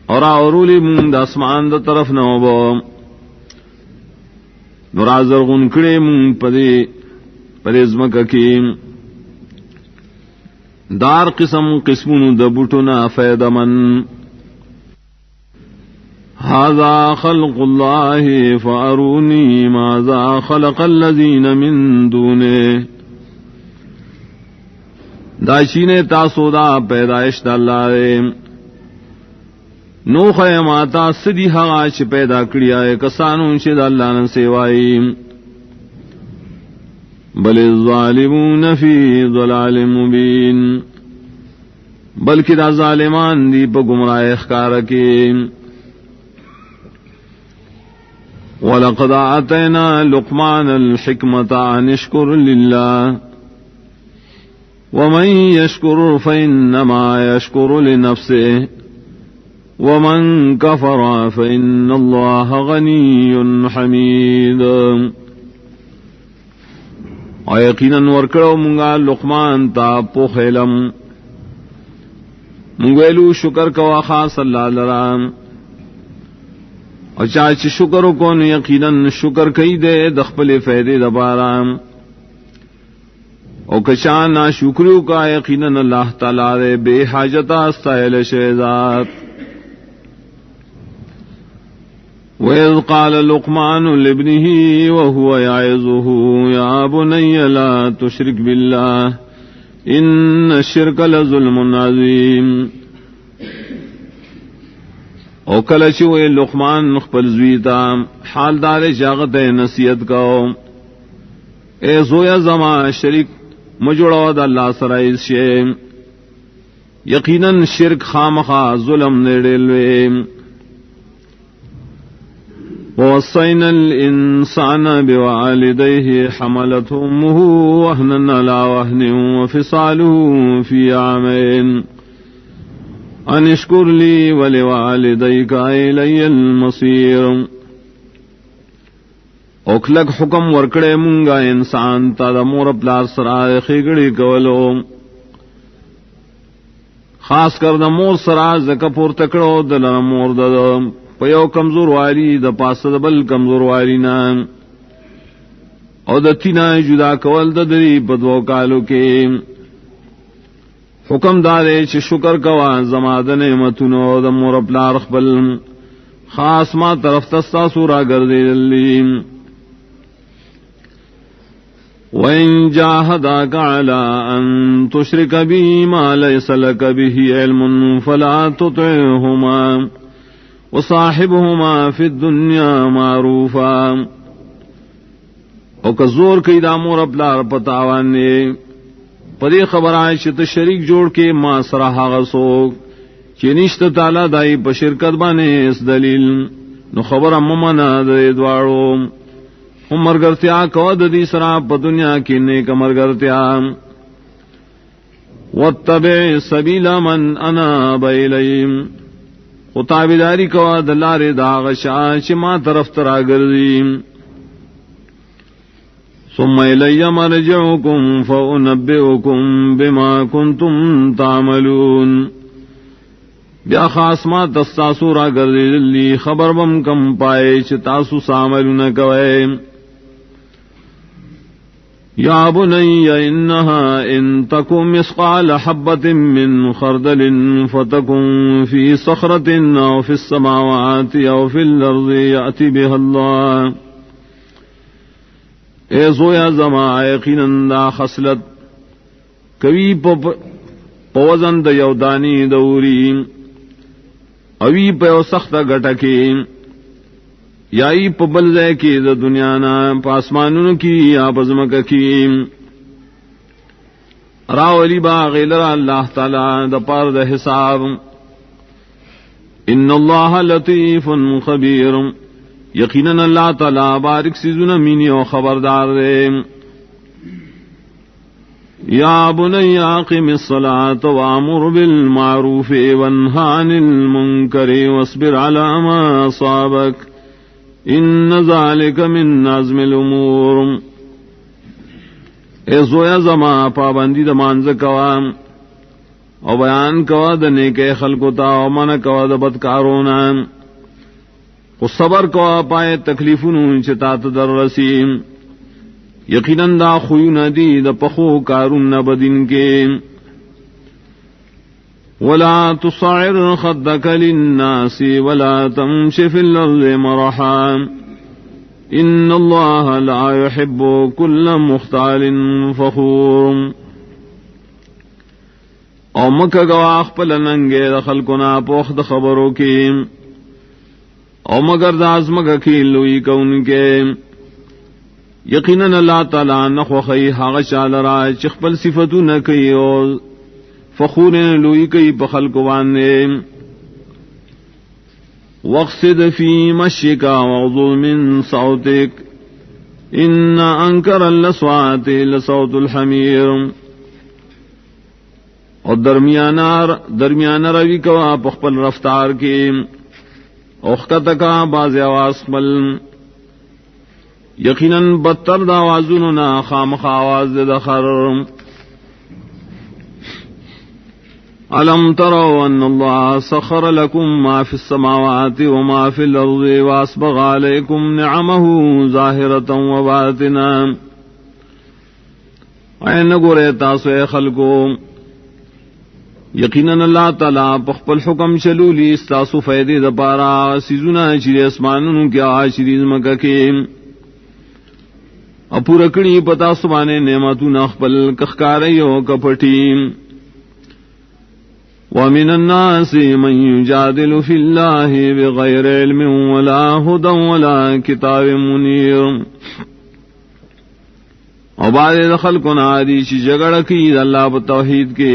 اور اورولی من دا اسمان دا طرف نوبو نرازر غنکڑے من پدی پریزمک کیم دار قسمون دا بوٹنا فیدمن. هذا خلق الله فاروني ماذا خلق الذين من دونه. داشین تاسو دا پیدائش دا اللہ نو خیماتا سدی حغاش پیدا کریا ہے کسانون شد اللہ نے سیوائی. بل الظالمون فی ضلال مبین بلکہ دا ظالمان دی پا گمراہ اخکار کی. وَلَقَدْ آتَيْنَا لُقْمَانَ الْحِكْمَةَ أَنِ اشْكُرْ لِلَّهِ وَمَنْ يَشْكُرْ فَإِنَّمَا يَشْكُرُ لِنَفْسِهِ وَمَنْ كَفَرَ فَإِنَّ اللَّهَ غَنِيٌّ حَمِيدٌ. اور یقیناً ورکڑو منگا لقمان تا پوخ علم منگویلو شکر کوا خاص اللہ لرام اور چاچ شکر کو یقیناً شکر کئی دے دخپل فیدے دبارام اور کچانا شکریو کا یقیناً اللہ تعالی دے بے حاجتا استائل شہزاد. وَإِذْ قَالَ لُقْمَانُ لِابْنِهِ وَهُوَ يَعِظُهُ يَا بُنَيَّ لَا تُشْرِكْ بِاللَّهِ إِنَّ الشِّرْكَ لَظُلْمٌ عَظِيمٌ. او کلچوئے لقمان نخپل زویتا حال دار جاغت نصیحت کو اے زویا زما شرک مجڑو دا اللہ سرائز شے یقیناً شرک خامخا ظلم نیڑلوے. وَوَصَّيْنَا الْإِنسَانَ بِوَالِدَيْهِ حَمَلَتْهُ أُمُّهُ وَهْنًا عَلَى وَهْنٍ وَفِصَالُهُ فِي عَامَيْنِ أَنِ اشْكُرْ لِي وَلِوَالِدَيْكَ إِلَيَّ الْمَصِيرُ. اوکھلک حکم ورکڑے منگا انسان تا دا مور پلار سرا خیگڑی کولو خاص کر دا مور سرا زکا پور تکڑو دلنا مور دا پیو کمزور والی دا پاس دا بل کمزور والی نا او دا تینا جدا کول دا دری بدو کالو کے حکم دارے چھ شکر کوا زماد نعمتونو دا مور پلار خبل خاص ما طرف تستا سورا گردی للی. وَإِن جَاهَدَاكَ عَلَىٰ أَن تُشْرِكَ بِي مَا لَيْسَ لَكَ بِهِ عِلْمٌ فَلَا تُطِعْهُمَا وَصَاحِبْهُمَا فِي الدُّنْيَا مَعْرُوفًا. او کزور کئی دامور اپلار پتاوانے پدی خبر آئے چت شریک جوڑ کے ما سراہا غسوک چنشت تالا دائی پشرکت بانے اس دلیل نو خبر اممنا دے دوارو ہم مرگرتیا کود دی سرا پا دنیا کی نیک مرگرتیا. واتبع سبیل من اناب الیم خطابداری کوا دلار داغ شاہ چی ما طرف ترا گردیم. ثم الی مرجعکم فانبئکم بما کنتم تعملون. بیا خاص ما تستاسو را گردی لی خبر بم کم پائے چی تاسو ساملون کوئے. یا بنی انہا ان تکو مثقال حبت من خردل فتکن فی صخرت او فی السماوات او فی الارض یأتی بها اللہ. اے زویا زما یقیناً دا خصلت کبھی پوزن د یودانی دوری اوی په سخت غټکی یای په بل ځای کې د دنیا نه پاسمانونو کې یا پزمک کې راولی با غیلر اللہ تعالی د پار د حساب ان اللہ لطیف خبیر یقینا اللہ تعالی بارک سیزن مینی و خبردار دے یا بنی اقم الصلاة وامر بالمعروف وانہا عن المنکر واصبر علی ما اصابک ان ذلک من عزم الامور اے زویا زما پابندی د مانځ کوا او بیان کوا د نیکه خلقو تا او من کوا د بدکارونه او صبر کوا پای تکلیفونو چې تا ته در رسیم یقینا دا خوونه دی د پخو کارون بدین کې ولا تصعر خدك للناس ولا تمشي في الارض مرحا ان اللہ لا يحب كل مختال فخور او مکہ گواخ پل ننگے د خلقنا پوخ د خبرو کی او مگر د ازمگہ کی لوی کون کے یقینا اللہ تعالی نخوخی حاغ شالرا چخپل صفتو نکی او فخور لوی کئی پا خلقو باندے واقصد فی مشیک واغضض من صوتک ان انکر الاصوات لصوت الحمیر اور درمیان روی کوا پخپل رفتار کی اوخت کا باز آواز پل یقیناً بدتر دا آوازوننا خامخ آواز دخر أَلَمْ تَرَوْا أَنَّ اللَّهَ سَخَّرَ لَكُم مَّا فِي السَّمَاوَاتِ وَمَا فِي الْأَرْضِ وَأَسْبَغَ عَلَيْكُمْ نِعَمَهُ ظَاهِرَةً وَبَاطِنًا اے نگورے تاسو اے خلقو یقیناً اللہ تعالی پخپل حکم چلولی استاسو فیدے دپارا سیزونا چیز اسمانونو کیا چیز مکہ کے اپورکڑی پتا سبانے نعمتو نخپل کخکاریو کپٹیم ومن الناس من يجادل في الله بغير علم ولا هدى ولا كتاب منير اور بعد دخل کو نادی چی جگڑ کی اللہ بتوحید کے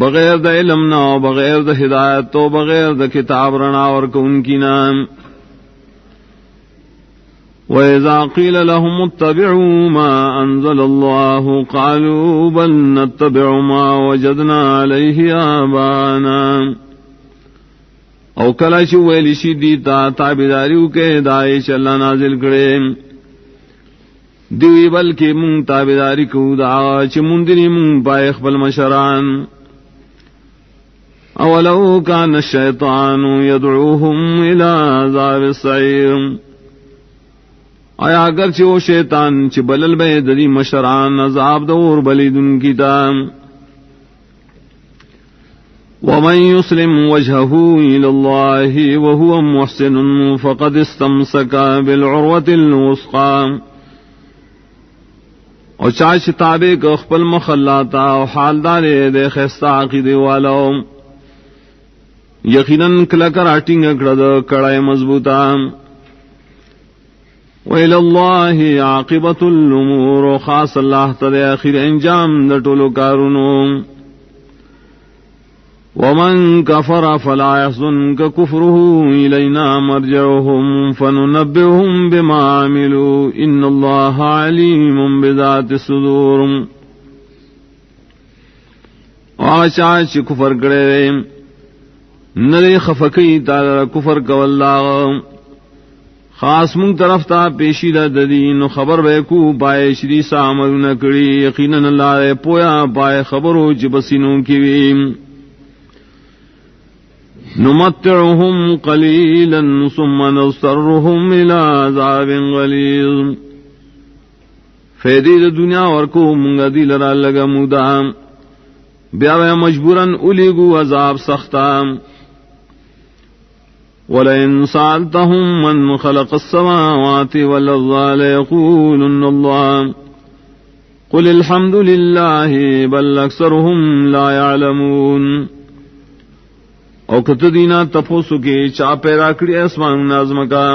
بغیر د علم نہ بغیر د ہدایت تو بغیر د کتاب رنا اور کون کی نام وَإِذَا قِيلَ لَهُمُ اتَّبِعُوا مَا أَنزَلَ اللَّهُ قَالُوا بَلْ نَتَّبِعُ مَا وَجَدْنَا عَلَيْهِ آبَاءَنَا او کلا چو ویلی شی دیتا تابداریو کے دائی چ اللہ نازل کرے دیوی بلکہ مون تابداری کو دا چ مندنی مون پائے خپل مشران اولو کان الشیطان یدعوهم الى عذاب السعیر آیا اگر چو شیطان چ بلل بے دری مشران عذاب دور بلیدن کی تام ومن يسلم وجهه إلى الله وهو محسن فقد استمسك بالعروة الوثقى اور چاچ تابے کو خپل مخلاتا او حالدار دے خستا عقیدے والو یقیناً کلکر اٹنگ کڑد کڑائے مضبوطا وإلى الله عاقبة الأمور خاص اللہ تعالی آخر انجام دٹولو کارونو ومن كفر فلا يحزنك كفره إلينا مرجعهم فننبئهم بما عملوا إن الله عليم بذات الصدور آشاش کفر کرے نرے خفقی تعالی کفر کوالا خاص منگ طرف تا پیشی دا دین خبر بے کو پائے شری سامر نکڑی یقیناً اللہ پویا پائے خبرو جبسینوں کی ویم نمتعهم قلیلا ثم نضطرهم الى عذاب غلیظ فیدی دنیا ورکو منگا دی لرا لگا مدام بیاوے مجبوراً الیگو عذاب سختام وَلَئِن سَأَلْتَهُم مَّن خَلَقَ السَّمَاوَاتِ وَالْأَرْضَ لَيَقُولُنَّ اللَّهُ قل الحمد للہ بل اکثرهم لا يعلمون. او کت دینا تپوسو کے چا پیدا کری اسمان نازم کا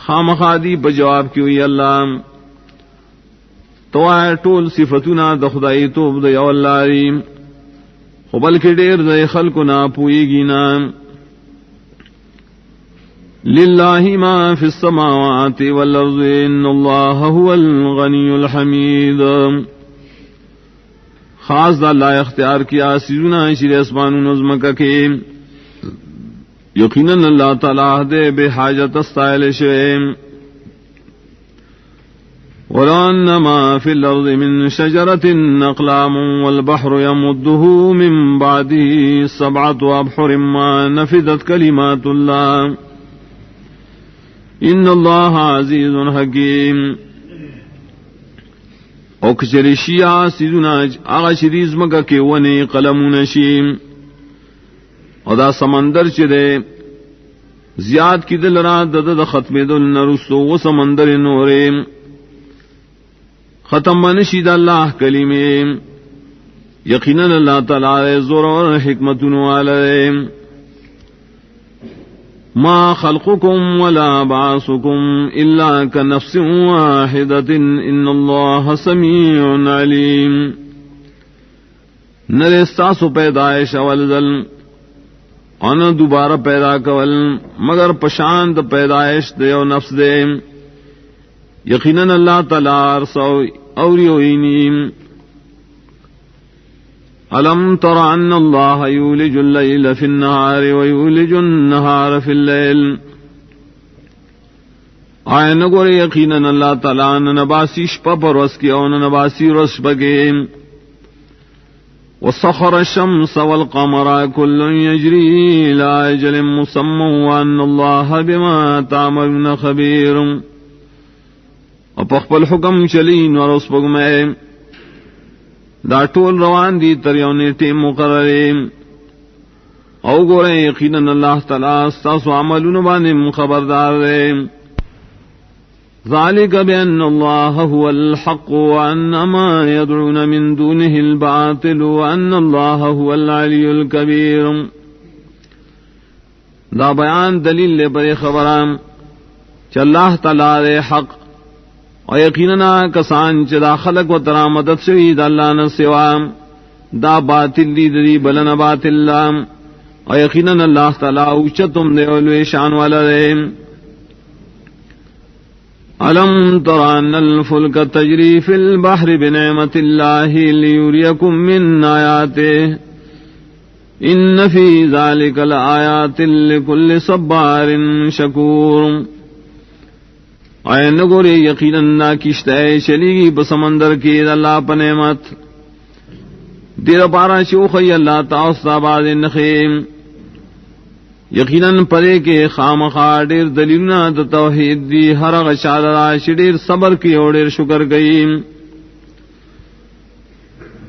خامخادی بجواب کیوئی اللہ تو آئے ٹول صفتنا دخدائی توب دیو اللہ ریم خو بلکہ دیر دے خلقنا پوئی گینا. للہ ما فی السماوات والارض ان اللہ هو الغنی الحمید. خاص دا اللہ اختیار کیا سیزنا شیر اسمان نظم کا کے یقیناً اللہ تعالیٰ دے بے حاجت استائل شویم. وَلَأَنَّ مَا فِي الْأَرْضِ مِن شَجَرَةٍ أَقْلَامٌ وَالْبَحْرُ يَمُدُّهُ مِن بَعْدِهِ سَبْعَةُ أَبْحُرٍ مَا نَفِدَتْ كَلِمَاتُ اللَّهِ إِنَّ اللَّهَ عَزِيزٌ حَكِيمٌ. او کچری شیعہ سیدنا آغا شریز مگا کے ونی قلمون شیم او دا سمندر چدے زیاد کی دل را دد ختم دل نرسو و سمندر نوریم ختم منشید اللہ کلمیم. یقیناً اللہ تعالی زور و حکمت والیم. ما خلقكم ولا بعثكم إلا كنفس واحدة إن الله سميع عليم. نر استاسو پیدائش اول ذل انا دوبارہ پیدا کول مگر پشاند پیدائش دے و نفس دے. یقیناً اللہ تعالی ارسو اوریوینیم. أَلَمْ تَرَ أَنَّ اللَّهَ يُولِجُ اللَّيْلَ فِي النَّهَارِ وَيُولِجُ النَّهَارَ فِي اللَّيْلِ. آئے نگورے یقیناً اللہ تعالیٰ ننباسی شپا پر رس کی اور ننباسی رس بگے. وَسَخَرَ الشَّمْسَ وَالْقَمَرَ كُلٌّ يَجْرِي إِلَى أَجَلٍ مُّسَمًّى وَأَنَّ اللَّهَ بِمَا تَعْمَلُونَ خَبِيرٌ. اور پخپل حکم چلین اور اس پگمے دا ٹول روان دی تریونے ٹیم مقررے. او گورے یقیناً اللہ تعالیٰ ستاسو عملون بانم خبردار دے. ذالک بأن اللہ هو الحق وأن ما يدعون من دونه الباطل وأن اللہ هو العلی الکبیر. دا بیان دلیل لے بڑے خبرام چا اللہ تعالیٰ دے حق اور یقیناً کسان چدا خلق و ترا مدد شوید اللہ نہ سوا دا باطل دی دی بلن باطل لام اور یقیناً اللہ تعالی اوچتم دے اولوی شان والا دے. الم تر ان الفلک تجری فی البحر بنعمت اللہ لیوریکم من آیاته ان فی ذلک لآیات لکل صبار شکور. آئے نگورے یقیناً نا کشتائے چلی گی بسمندر کی اللہ پنعمت دیر پارا شوخی اللہ تاؤستا باز نخیم. یقیناً پرے کے خامخا دیر دلیلنا دا توحید دی ہر غشادرہ شدیر صبر کی اور دیر شکر گئی.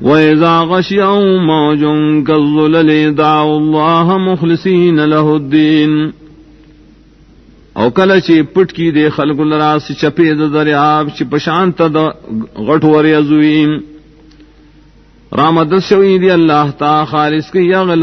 وَإِذَا غَشِيَهُم مَوْجٌ كَالظُّلَلِ دَعَوُا اللَّهَ مُخْلِصِينَ لَهُ الدِّينَ. او کله چې پټ کی دے خلق لراس چپې د دریاب چې پشانت د غټ ور یزویم رامد شوی دی الله تا خالص کی یغل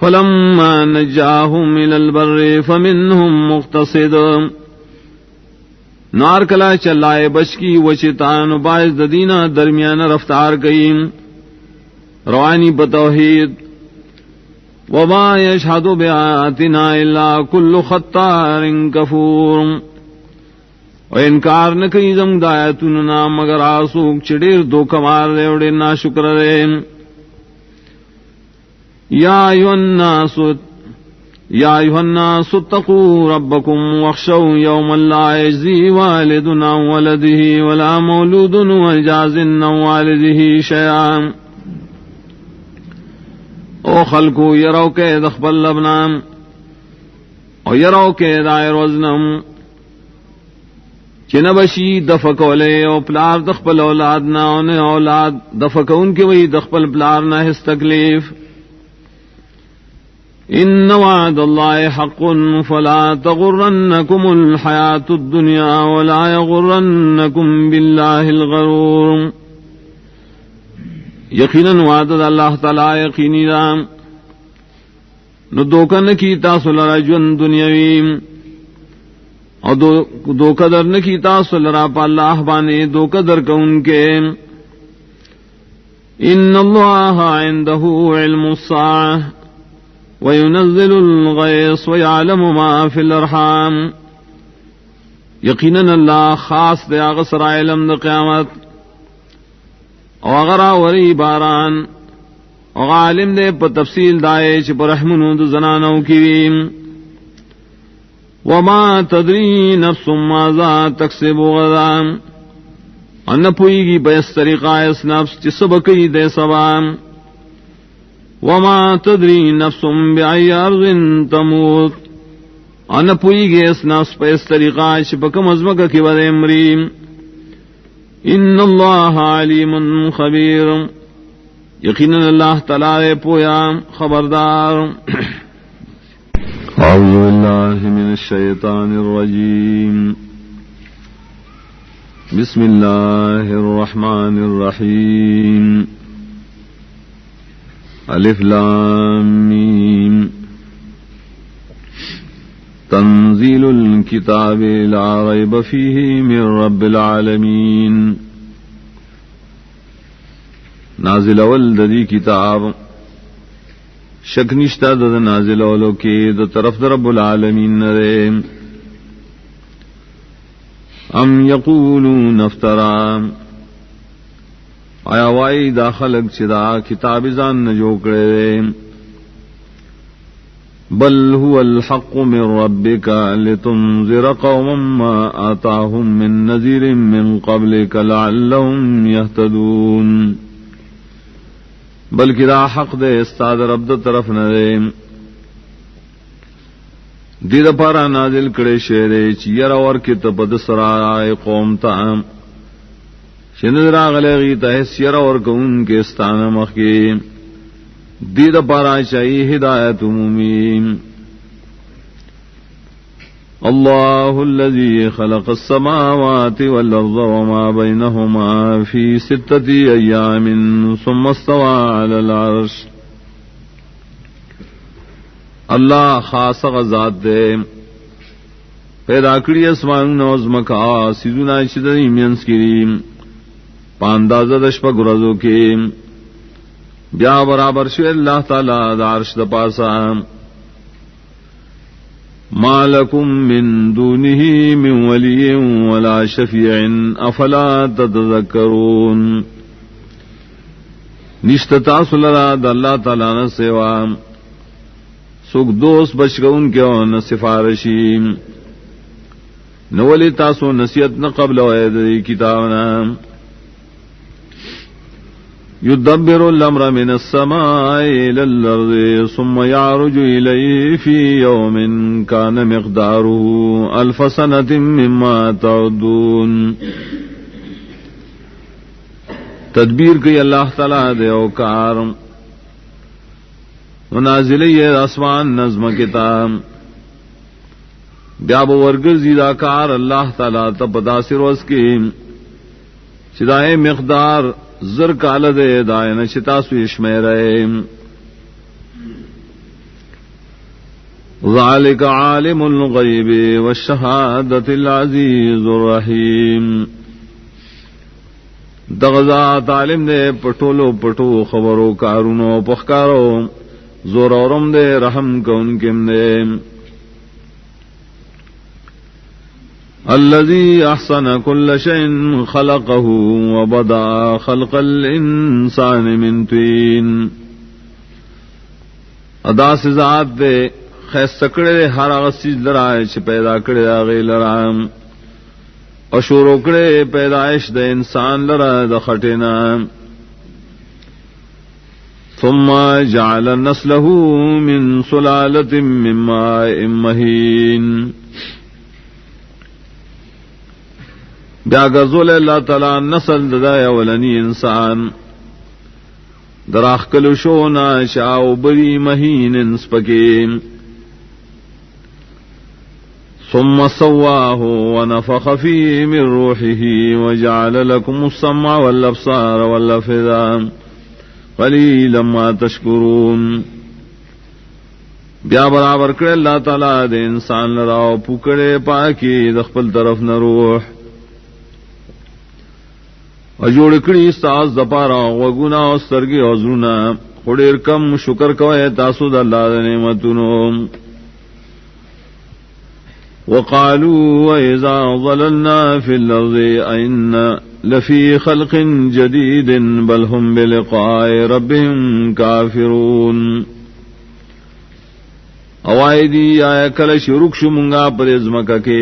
فلما نجاهم الى البر فمنهم مقتصد. نار کلا چلائے بچ کی وچتان باعث د دینہ درمیان رفتار گئی روانی بتوحید. وما يشهد بآياتنا إلا كل ختار كفور. و انکار نہ کئی زم دایتنا مگر آسوک چڑیر دو کمار دے وڑے نا شکر دے. یا ایھا الناس اتقوا ربکم واخشوا یوما لا یجزی والد عن ولده ولا مولود هو جاز عن والده شیئا. او خلقو یرو کے دخبل لبنام او یرو کے دائر وزنم چنبشی دفکولے او پلار دخبل اولادنا انہیں اولاد دفکون کی وہی دخبل پلارنا ہس تکلیف. ان وعد اللہ حق فلا تغرنکم الحیاة الدنیا ولا یغرنکم باللہ الغرور. یقیناً وعد اللہ تعالی یقینی رام نو دوکن کی تاسو لرا جون دنیاوی اور دوکدر نہ کی تاسو لرا پا اللہ بانے دوکدر کون کے. ان اللہ عنده علم الساعة وينزل الغيث ويعلم ما في الارحام. یقیناً اللہ خاص دے اغسر علم دا قیامت وغرا وری باران وعالم دے پا تفصیل دائے چھ پر رحمنو دا زنانو کیویم. وما تدری نفس ماذا تکسب غدا ان پوئی گی بیس طریقہ اس نفس چھ سبکی دے سبام. وما تدری نفس بأي أرض تموت ان پوئی گی اس نفس بیس طریقہ چھ بکم ازمک کی ودے مریم. ان اللہ علیم خبیر. یقیناً اللہ تعالی پویا خبردار. اعوذ باللہ من الشیطان الرجیم. بسم اللہ الرحمن الرحیم. الف لام میم. تنزیل الکتاب لا ریب فیہ من رب العالمین. نازل اول دی کتاب شک نشتا د نازل اولو کی د طرف د رب العالمین نرے. ام یقولون افترا آیا وائی دا خلق چدا کتاب زان نجو کرے. بل هو الحق من ربک لتنذر قوما ما آتاهم من نذیر من قبلک لعلهم یهتدون. بلکہ دا حق دے استاد رب دا طرف نہ دے دی دا پارا نازل کڑے شیرے چیر اور کتب دا سرائے قوم تام شندرا غلیغی تحس یر اور کون کے استان مخی دی دا پارا چاہی ہدایت عمومی. اللہ الذی خلق السماوات والارض وما بینہما فی 6 ایام ثم استوى علی العرش. اللہ خاص غزات دے پیدا کری اسمان نوز مکا سیدنا چدنی مینس کریم پاندازہ دشپا گرزو کی بیا برابر شو اللہ تعالی دا عرش دا پاسا. ما لکم من دونہ من ولی ولا شفیع افلا تتذکرون. نشت تاسو لرا دا اللہ تعالیٰ نہ سوا سکھ دوست بچ گون کے نہ سفارشی نہ ولی تاسو نصیحت نہ قبل وعید کتابنا. يدبر الأمر من السماء إلى الأرض ثم يعرج إليه في يوم كان مقداره 1000 سنة مما تعدون. تدبیر کی اللہ تعالیٰ دے اوکار نازلی آسمان نظم کتاب بیاب ورگ زیدہ کار اللہ تعالیٰ تپدا سروس کی چدائے مقدار زر کال دے دائن چتا سویش میں رہے. ذالک عالم الغیب والشہادت العزیز الرحیم. دغزات عالم دے پٹولو پٹو خبرو کارونو پخکارو زور اورم دے رحم کون کم دے. الذي احسن كل شيء خلقه وبدأ خلق الانسان من طين. ادا سے ذات دے خیس سکڑے ہر غسیز لرائے چھ پیدا کڑے آگے لرام اور شوروکڑے پیدائش دے انسان لرا دخٹنا. ثم جعل نسله من سلالة من ماء مهين. بیا گزول اللہ تعالی نسل ددا اولنی انسان دراخ کلو شونا شاو بری مہین سپکیم ثم سواه ونفخ فيه من روحه وجعل لكم السمع والابصار والافئدة قليلا ما تشكرون. بیا برابر کرے اللہ تعالی دے انسان لراو پکڑے پاکی دخپل طرف نہ روح اجوڑ کڑی استاز دپارا وگنا سرگی اوزرونا خودیر کم شکر کوئے تاسو دا اللہ دے نعمتونو. وقالوا وإذا ضللنا في الأرض أئنا لفي خلق جديد بل هم بلقاء ربهم كافرون. اوائدی آیا کل شروع شمنگا پرزمکا کے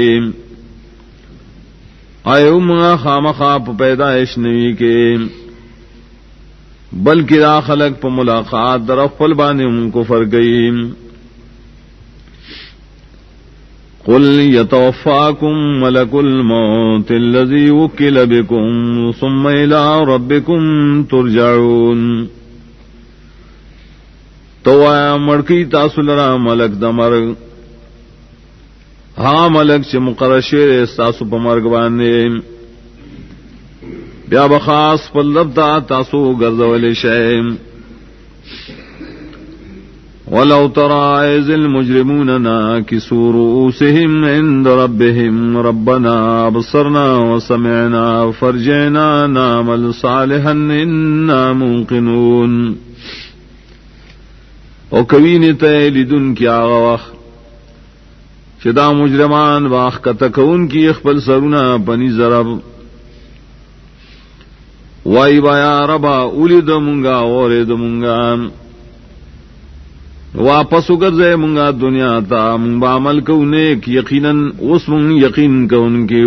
آئے منگا خام خواب پیدائش نوی کے بلکہ دا خلق پا ملاقات در افل بانے ان کو فرگئیم. قل يتوفاكم ملك الموت الذي وكل بكم ثم إلى ربكم ترجعون. تو آیا مڑکی تاسو لرا ملک دا مرگ ہاں ملک چھ مقرر شیر تاسو پا مرگ باندے بیا بخاص پل لبتا تاسو گردولی شیم. وَلَوْ تَرَى إِذِ الْمُجْرِمُونَ نَاكِسُو رُءُوسِهِمْ عِندَ رَبِّهِمْ رَبَّنَا أَبْصَرْنَا وَسَمِعْنَا فَارْجِعْنَا نَعْمَلْ صَالِحًا إِنَّا مُوقِنُونَ. او کوین تے لدن کی آغا وقت چدا مجرمان واخ کتکون کی اخبل سرونا پنی ضرب وائی بایا ربا اولی دمونگا اوری دمونگا واپس گرزے منگا دنیا تا منگ بعمل کو نیک یقیناً اس منگ یقین کو ان کی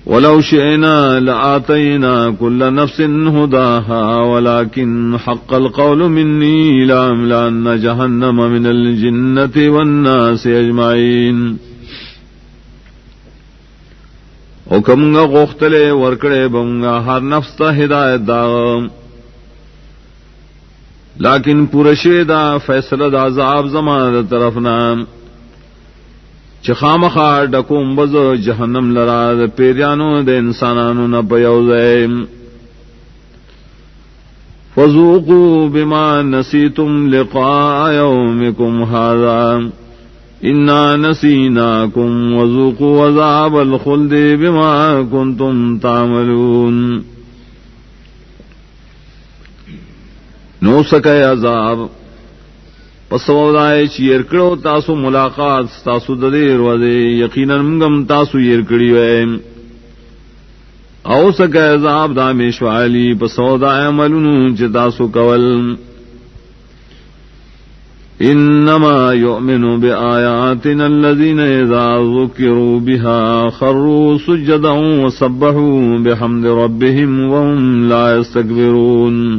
ولو شئنا لآتینا كل نفس هداها ولكن حق القول مني لأملأن جهنم من الجنة والناس أجمعين. او کمگا غختلے ورکڑے بمگا ہر نفس تا ہدایت دا لیکن پورشے دا فیصلہ دا عذاب زمان دا طرفنا چخامخا ڈکوم بز جہنم لرا دا پیریانو دا انسانانو نا پیوزے. فذوقوا بما نسیتم لقاء یومکم هذا انا نسیناکم وذوقوا عذاب الخلد بما کنتم تعملون. نو سکے عذاب پسودائے چیر کرو تاسو ملاقات تاسو ددیر وزے یقیناً منگم تاسو یر کری وے او سکے عذاب دامیش والی پسودائے عملنو چ تاسو کول. انما یؤمن بآیاتنا الذین اذا ذکروا بها خروا سجدا وسبحوا بحمد ربهم وهم لا يستكبرون.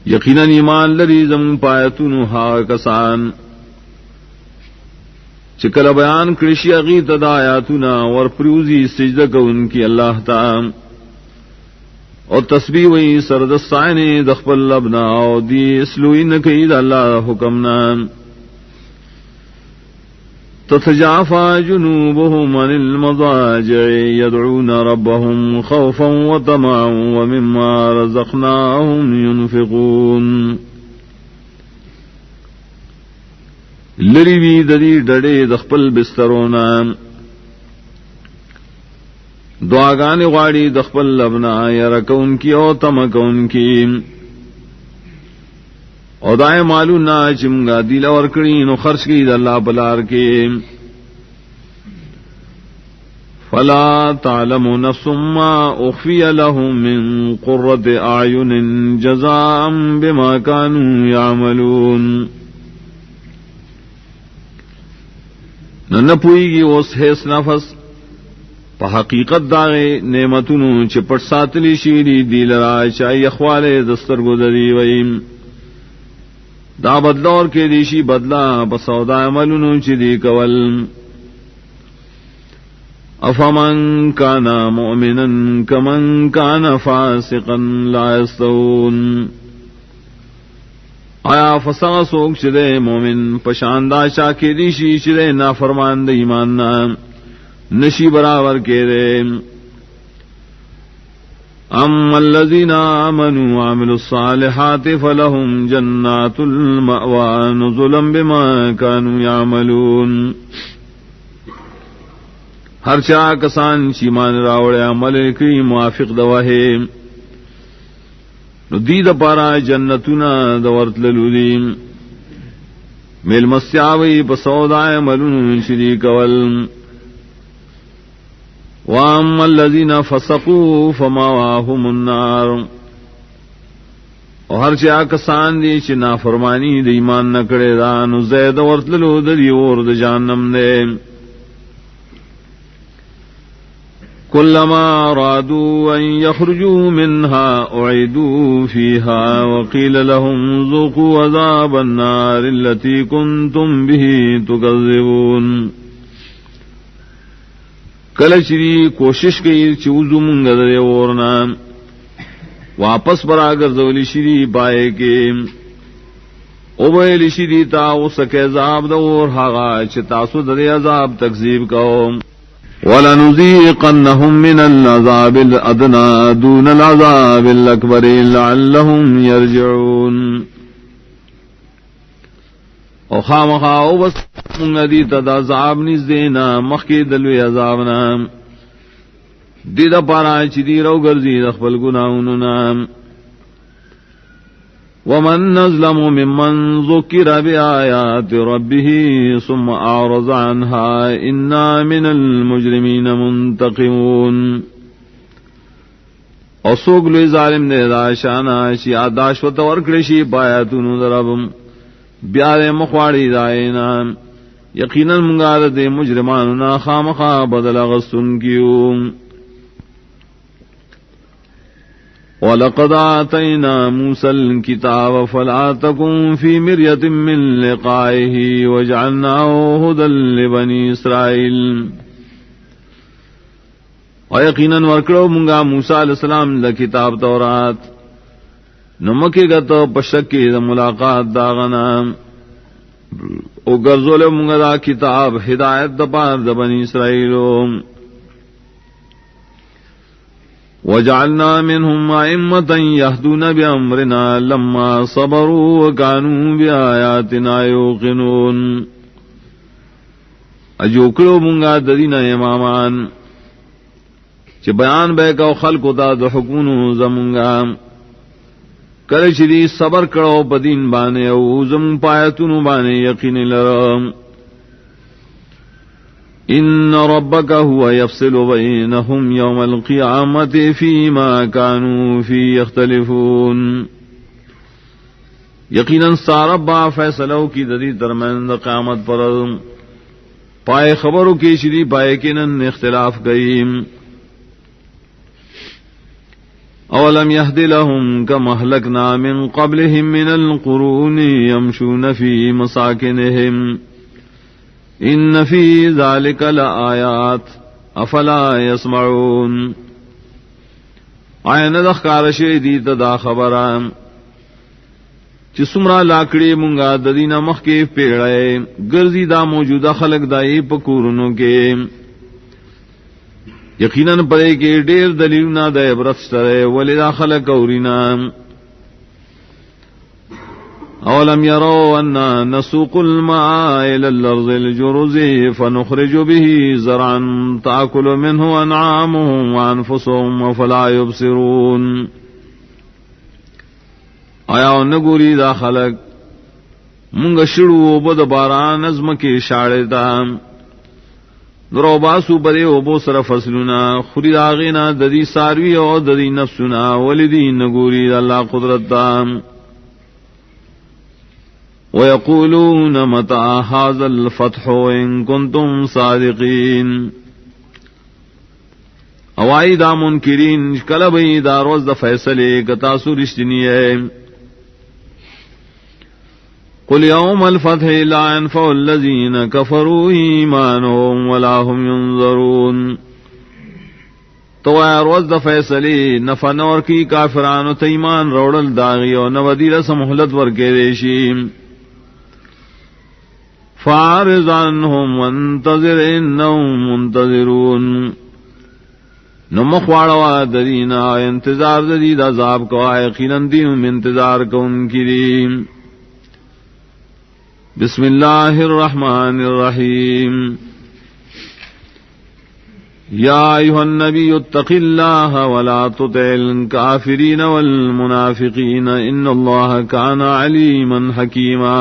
یقیناً ایمان لری زم پایتونو ہا کسان چکل بیان کرشی اغیت دا آیاتونا ور پریوزی سجدہ کو ان کی اللہ تعالی اور تسبیح وی سردستائنی دخبل لبنا او دی اسلوئی نکی دا اللہ حکمنا. تتجافى جنوبهم عن المضاجع يدعون ربهم خوفا وطمعا ومما رزقناهم ينفقون. لری وی ددی ڈڑے دخپل بسترونا دعاگان غاڑی دخپل لبنا یرکون کی او تمکون کی او دائے معلونا چمگا دیل اور کرین و خرچ کی اللہ بلار کے. فلا تعلم نفس ما اخفی لهم من قرۃ اعین جزاء بما كانوا يعملون. نہ پوئی گی اس حیث نفس پا حقیقت داغے نعمتونو چپٹ ساتلی شیری دیل رائے چاہی اخوالے دستر گزری ویم دا بدلور کے دیشی بدلا بسودا عملونو چی دی کول. افمن کان مؤمنا کمن کان فاسقا لا یستوون آیا فسا سوک چدے مومن پشاندہ شاکی دیشی چدے نافرمان دے ایماننا نشی برابر کے دے اما الذین آمنوا وعملوا الصالحات فلهم جنات المأوى نزلا بما كانوا يعملون ہر چا کسان چیمان راوڑے عمل کی موافق دواہے دید پارا جنتنا دورتللولی میل مسیاوی پسودائے ملون شریک ول واما الذین فسقوا فماواہم النار اور ہر چا کسان دی چنا فرمانی دی ایمان نکڑے دان زید ورتللو دی اور دی جہنم دے كلما أرادوا أن يخرجوا منها أعيدوا فيها وقيل لهم ذوقوا عذاب النار التي كنتم به تكذبون کلچری کوشش کی چوزو منگا دے ورنا واپس براگر زولی شری پائے کے اوبیل شری تاو سکے عذاب دور ہاغا چتاسو دے عذاب تکذیب کہو وَلَنُذِيقَنَّهُم مِّنَ الْعَذَابِ الْأَدْنَىٰ دُونَ الْعَذَابِ الْأَكْبَرِ لَعَلَّهُمْ يَرْجِعُونَ او خامخاو بس منگدی تدا عذاب نیز دینا مخی دلوی عذابنا دیدہ پارا چیدی رو گرزی دخبل گناہوننا ومن نظلم ممن ذکر بآیات ربه ثم اعرض عنها انا من المجرمین منتقمون اور سوگلوی ظالم دے داشانا شی آداشوت ورکڑشی پایاتونو دربم بیارے مخواڑی دائینا یقینا منگار دے مجرماننا خامخا بدل غصن کیوں وَلَقَدْ آتَيْنَا مُوسَى الْكِتَابَ فَلَا تَكُنْ فِي مِرْيَةٍ مِّن لِقَائِهِ وَجَعَلْنَاهُ هُدًى لِبَنِي إِسْرَائِيلَ اور یقیناً ورکڑو منگا موسیٰ علیہ السلام دا کتاب تورات نمکی گتو پشکی دا ملاقات داغنا او گرزول منگا دا کتاب ہدایت دا پار دا بنی اسرائیلو وَجَعَلْنَا مِنْهُمْ أَئِمَّةً يَهْدُونَ بِأَمْرِنَا لَمَّا صَبَرُوا وَكَانُوا بِآيَاتِنَا يُوقِنُونَ اجوکلو منگا ددین امامان چی بیان بے کو خلق دا دو حکمونو زمونگا کرے چی صبر کرو بدین بانے او زمون پایتونو بانے یقین لرم ان ربک هو یفصل بینہم یوم القیامت فیما کانوا فی یختلفون یقیناً ساربا فیصلو کی ددی درمیان قیامت پر پائے خبروں کی شری پائے کنن اختلاف گئیم اولم یہد لهم کما اہلکنا من قبلهم من القرون یمشون فی مساکنہم ان فی ذالک لآیات افلا یسمعون آئین دخکار شیدی تدا خبران چی سمرا لاکڑی منگا ددینا مخ کے پیڑے گرزی دا موجودہ خلق دائی پکورنوں کے یقیناً پڑے کے ڈیر دلیلنا دا عبرت سرے ولدا خلق اورینا اولم يروا أنا نسوق الماء إلى الأرض الجرز فنخرج به زرعا تأكل منه أنعامهم وأنفسهم وفلا يبصرون آیا نگوری دا خلق منگ شڑو بد باران نظم کے شاڑتا درو باسو برے او بو سر فصلنا خرید آغینا ددی ساروی او ددی نفسنا ولدی نگوری دا اللہ قدرتا وَيَقُولُونَ مَتَى هَذَا الْفَتْحُ إِن كُنتُمْ صَادِقِينَ اوائی دا منکرین کلبئی دا روز دا فیصلے کتاسو رشتنی ہے قُلْ يَوْمَ الْفَتْحِ لَا يَنْفَعُ الَّذِينَ كَفَرُوا إِيمَانُهُمْ وَلَا هُمْ يُنظَرُونَ تو روز د فیصلی نفنور کی کافرانو تیمان روڑل داغی و نودی رسم محلت ورکے دیشیم فارض عنہم وانتظر انہم منتظرون نمخواڑوا درینا انتظار دید عذاب کو یقیناً دین انتظار کو ان کی دیم بسم اللہ الرحمن الرحیم یا ایھا النبی اتق اللہ ولا تطع الکافرین والمنافقین ان اللہ کان علیما حکیما.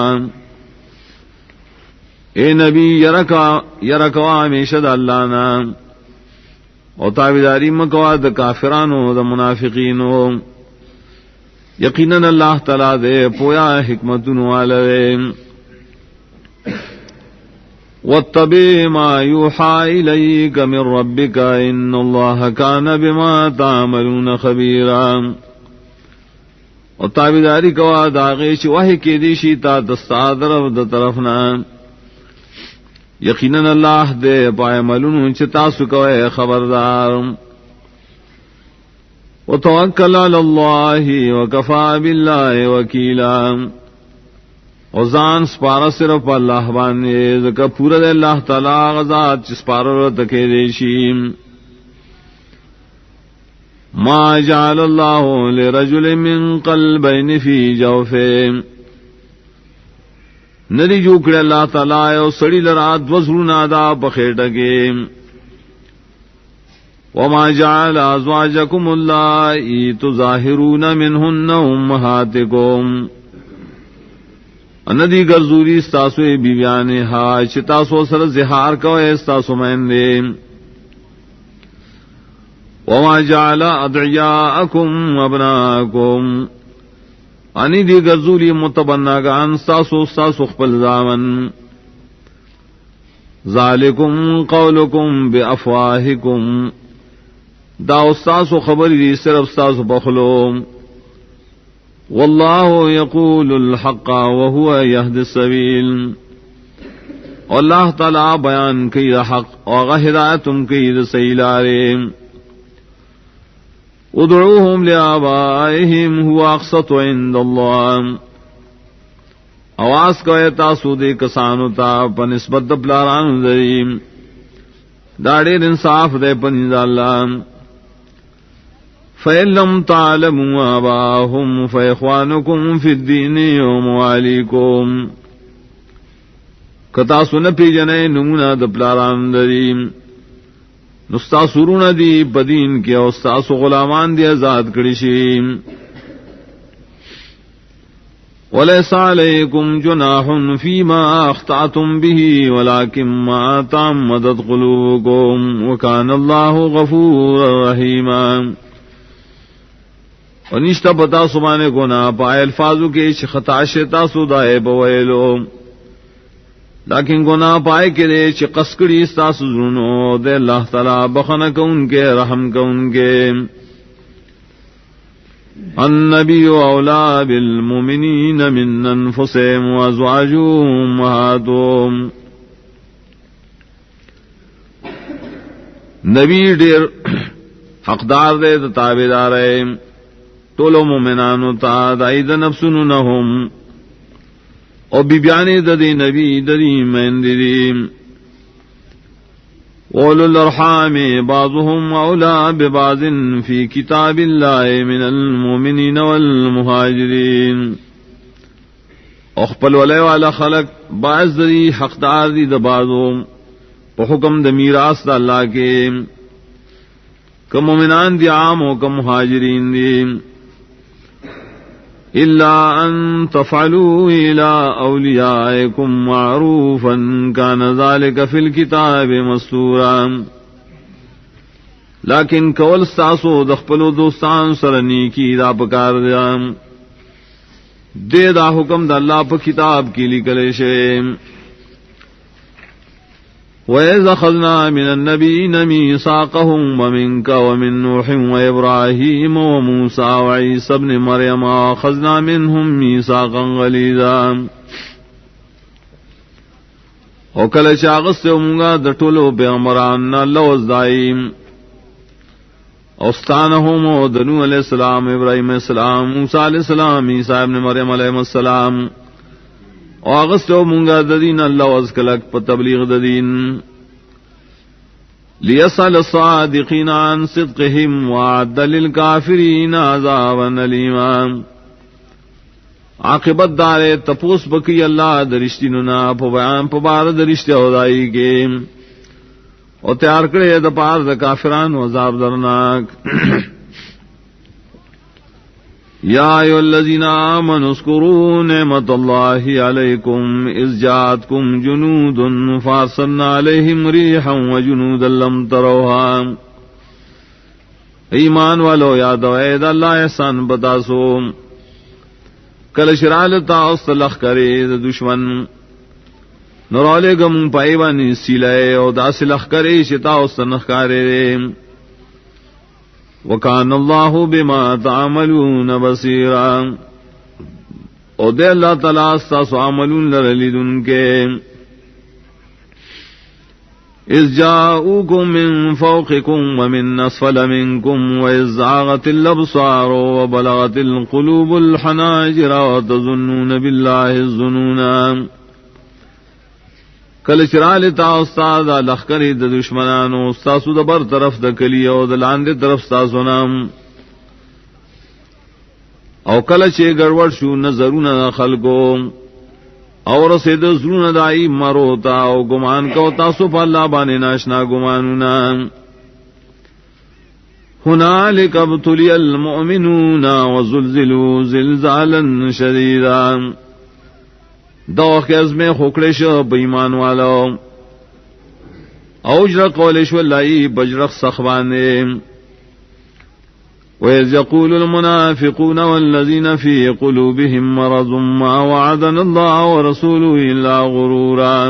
اے نبی یرکوا ہمیشہ دا اللہ نا او تابعداری مکوا دا کافرانو دا منافقینو یقیناً اللہ تعالی دے پویا حکمتن والے. واتبع ما يوحى إليك من ربك إن الله كان بما تعملون خبيرا. اور تابعداری کوا داغی چ وحی کی دیشی تا دستادر د طرفنا یقیناً اللہ دے پائے ملون چ تاسو کوئے خبردار. وتوکل علی اللہ وکفى باللہ وکیلا. وزان سپارا صرف اللہ بانے ذکا پورا دے اللہ تعالی غزات چ سپارا تکے دیشیم. ما جعل اللہ لرجل من قلبین فی جوفہ. ندی جوکڑے اللہ تعالی او سڑی لرا دوزرنا دا بخیٹکے. وما جعل ازواجکم اللہ تظاہرون منہن امہاتکم. اندی گرزوری استاسو بیویانے ہا چتاسو سر زہار کوئے استاسو مہندے. وما جعل ادعیاءکم ابناءکم. انی دی گرزوری متبناگان استاسو خپل زامن. ذالکم قولکم بافواہکم. دا استاسو خبری دی صرف استاسو بخلوم. واللہ یقول الحق وهو یہدی السبیل. اللہ تعالی بیان کی حق اور ہدایتم کی صحیح لارے. ادعوہم لآبائہم هو اقسط عند اللہ. آواز کوئے تاسو دے کسانو تا پنسبت دپلاران دریم داڑے انصاف دے پنید اللہ. فَإِن لَّمْ تَعْلَمُوا آبَاءَهُمْ فَإِخْوَانُكُمْ فِي الدِّينِ وَمَوَالِيكُمْ. کتا سن پی جنے نمونہ دپلاران دریم نستا سرون دی بدین کے استاس غلامان دی آزاد کڑشیم. وَلَيْسَ عَلَيْكُمْ جُنَاحٌ فِيمَا أَخْطَأْتُمْ بِهِ وَلَكِنْ مَا تَعَمَّدَتْ قُلُوبُكُمْ وَكَانَ اللَّهُ غَفُورًا رَحِيمًا. اور نشتا پتا سمانے کو نہ پائے الفاظو کے خطا شتا سودائے بویلو لیکن گناہ پائے کے دے چ قسکڑی ستا سزنو دے اللہ تعالی بخن کون کے رحم کون کے. النبی اولا بالمؤمنین من انفسهم وازواجهم امہاتهم. نبی دیر حقدار دے تابعدار ہے تولو مومنانو تا دائی دا نفسنو نہم او بیبیانی دا دی نبی دا دی من دی. اولو الارحام بعضهم اولا ببعض فی کتاب اللہ من المؤمنین والمہاجرین. اخپل ولی والا خلق بعض دی حقدار دی دا بعضو پا حکم دا میراث دا اللہ کے کم مومنان دی عام و کم مہاجرین دی. إلا أن تفعلوا إلى أوليائكم معروفا كان ذلك في الكتاب مسطورا. لیکن کول ساسو دخپلو دوستان سرنی کی دا پکار دے دا حکم دا اللہ پا کتاب کی لکلے شے. وَإِذْ أَخَذْنَا مِنَ النَّبِيِّينَ مِيثَاقَهُمْ وَمِنْكَ وَمِن نُوحٍ وَإِبْرَاهِيمَ وَمُوسَىٰ وَعِيسَى ابْنِ مَرْيَمَ وَأَخَذْنَا مِنْهُم مِيثَاقًا غَلِيظًا. او کل چاغس سے امگا دٹولو پیغمبران نہ لوز دائیم اوستانہم و دنو علیہ السلام، ابراہیم علیہ السلام، موسیٰ علیہ السلام، عیسیٰ ابن مریم علیہ السلام، او اغسطو منگا ددین اللہ وزکلک پا تبلیغ ددین، لیسأل الصادقین عن صدقهم وعد للکافرین عذابا علیما. عاقبت دارے تپوس بکی اللہ درشتیننا پا بیان پا بار درشت ہودائی کے، اور تیار کرے دا پار دا کافران و عذاب درناک. یا ایھا الذین آمنوا اذکروا نعمت اللہ علیکم اذ جاءتکم جنود فارسلنا علیہم ریحا وجنودا لم تروها. ایمان والو یاد وید اللہ احسان بتاسو کل شرالتا استلخ کرے دا دشمن نرالے گم پائیوانی سیلائے او دا سلخ کرے شتا استنخ کارے. وکان اللہ بما تعملون بصیرا، او دے اللہ تعالیٰ استاسو عملون لرلیدن کے. اذ جاؤوکم من فوقکم ومن اسفل منکم واذ زاغت الابصار وبلغت القلوب الحناجر وتظنون باللہ الظنونا. کل چرالتا استاد لخکری د دشمنانو استاسو د بر طرف د کلی او د لاندې طرف استاسو نام، او کله چې ګډوډ شو نظرونه خلکو او رسید زړونه دای مروتا او ګمان کو تاسو په الله باندې ناشنا ګمانونه. هنالک ابتلی المؤمنون وزلزلوا زلزالا شدیدا. دوخ از میں خوکڑے شو بیمان والو اوجرق قولش واللہی بجرق سخبانے. وَإِذْ يَقُولُ الْمُنَافِقُونَ وَالَّذِينَ فِي قُلُوبِهِم مَّرَضٌ مَّا وَعَدَنَا اللَّهُ وَرَسُولُهُ إِلَّا غُرُورًا.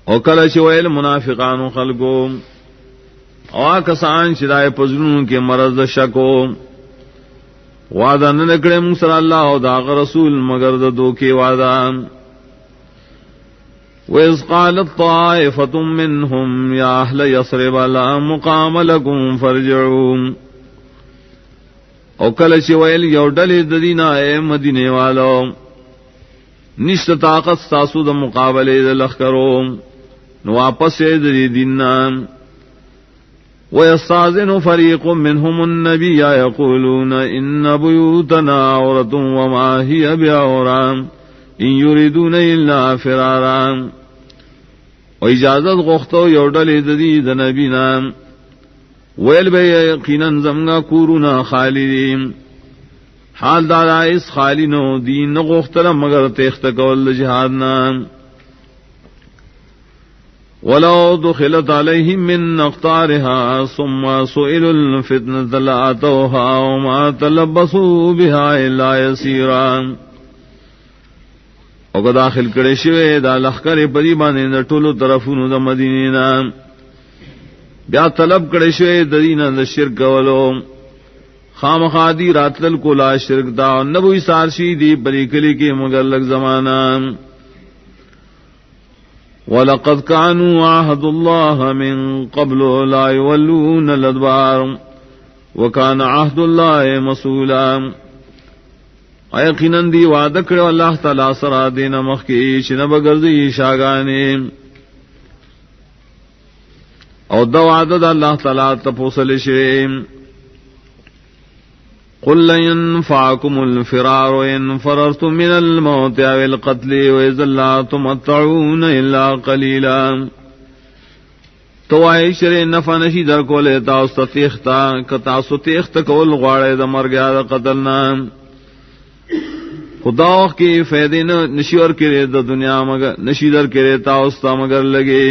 او کلچ ویل منافقان خلقو او کسان شدائے پزنوں کے مرض شکو وعدہ نہ نکڑے منصر اللہ او داغ رسول مگر دو کے وعدہ. وَإِذْ قَالَتْ طَائِفَةٌ مِّنْهُمْ يَا أَهْلَ يَثْرِبَ لَا مُقَامَ لَكُمْ فَارْجِعُوا. او کلچ ویل یو ڈلی ددینا اے مدینے والو نشت طاقت ستاسو دا مقابلے دا لخ کرو نو واپس دری دیننا. وَيَسْتَأْذِنُ فَرِيقٌ مِّنْهُمُ النَّبِيَّ يَقُولُونَ إِنَّ بُيُوتَنَا عَوْرَةٌ وَمَا هِيَ بِعَوْرَةٍ إِن يُرِيدُونَ إِلَّا فِرَارًا. و اجازت غختو یوڈل ددی د نبینا ویل بے یقیناً زمگا کورونا خالدین حال دادا اس خالینو دین غختر مگر تیخت کول جہادنا. ولو دخلت علیہم من اقطارها ثم سئلوا الفتنة لأتوها وما تلبسوا بها الا يسيرا. او داخل کڑے شوے دا لخکر پری باندې د ټولو طرفونو د مدینې نا بیا طلب کڑے شوے د دینه د شرک ولو خامخادی راتل کو لا شرک دا نبوی سارشی دی بری کلی کے مگر لگ زمانہ. وَلَقَدْ كَانُوا عَاهَدُوا اللَّهَ مِن قَبْلُ لَا يُوَلُّونَ الْأَدْبَارَ وَكَانَ عَهْدُ اللَّهِ مَسْئُولًا. یقیناً دی وعدہ کرو اللہ تعالی سرا دینا مخکی چنب گردی شاگانے او دو وعدہ دا اللہ تعالی تپوسل شریم. قل لن ينفعكم الفرار إن فررتم من الموت أو القتل وإذا لا تمتعون إلا قليلا. تو آئی شرے نفع نشی در کو لیتا اس تیختا کتاسو تیخت کول غاڑے دا مرگیا دا قتلنا خدا کی فیدے نشیور کرے دا دنیا مگر نشیدر کرے تا استا مگر لگے.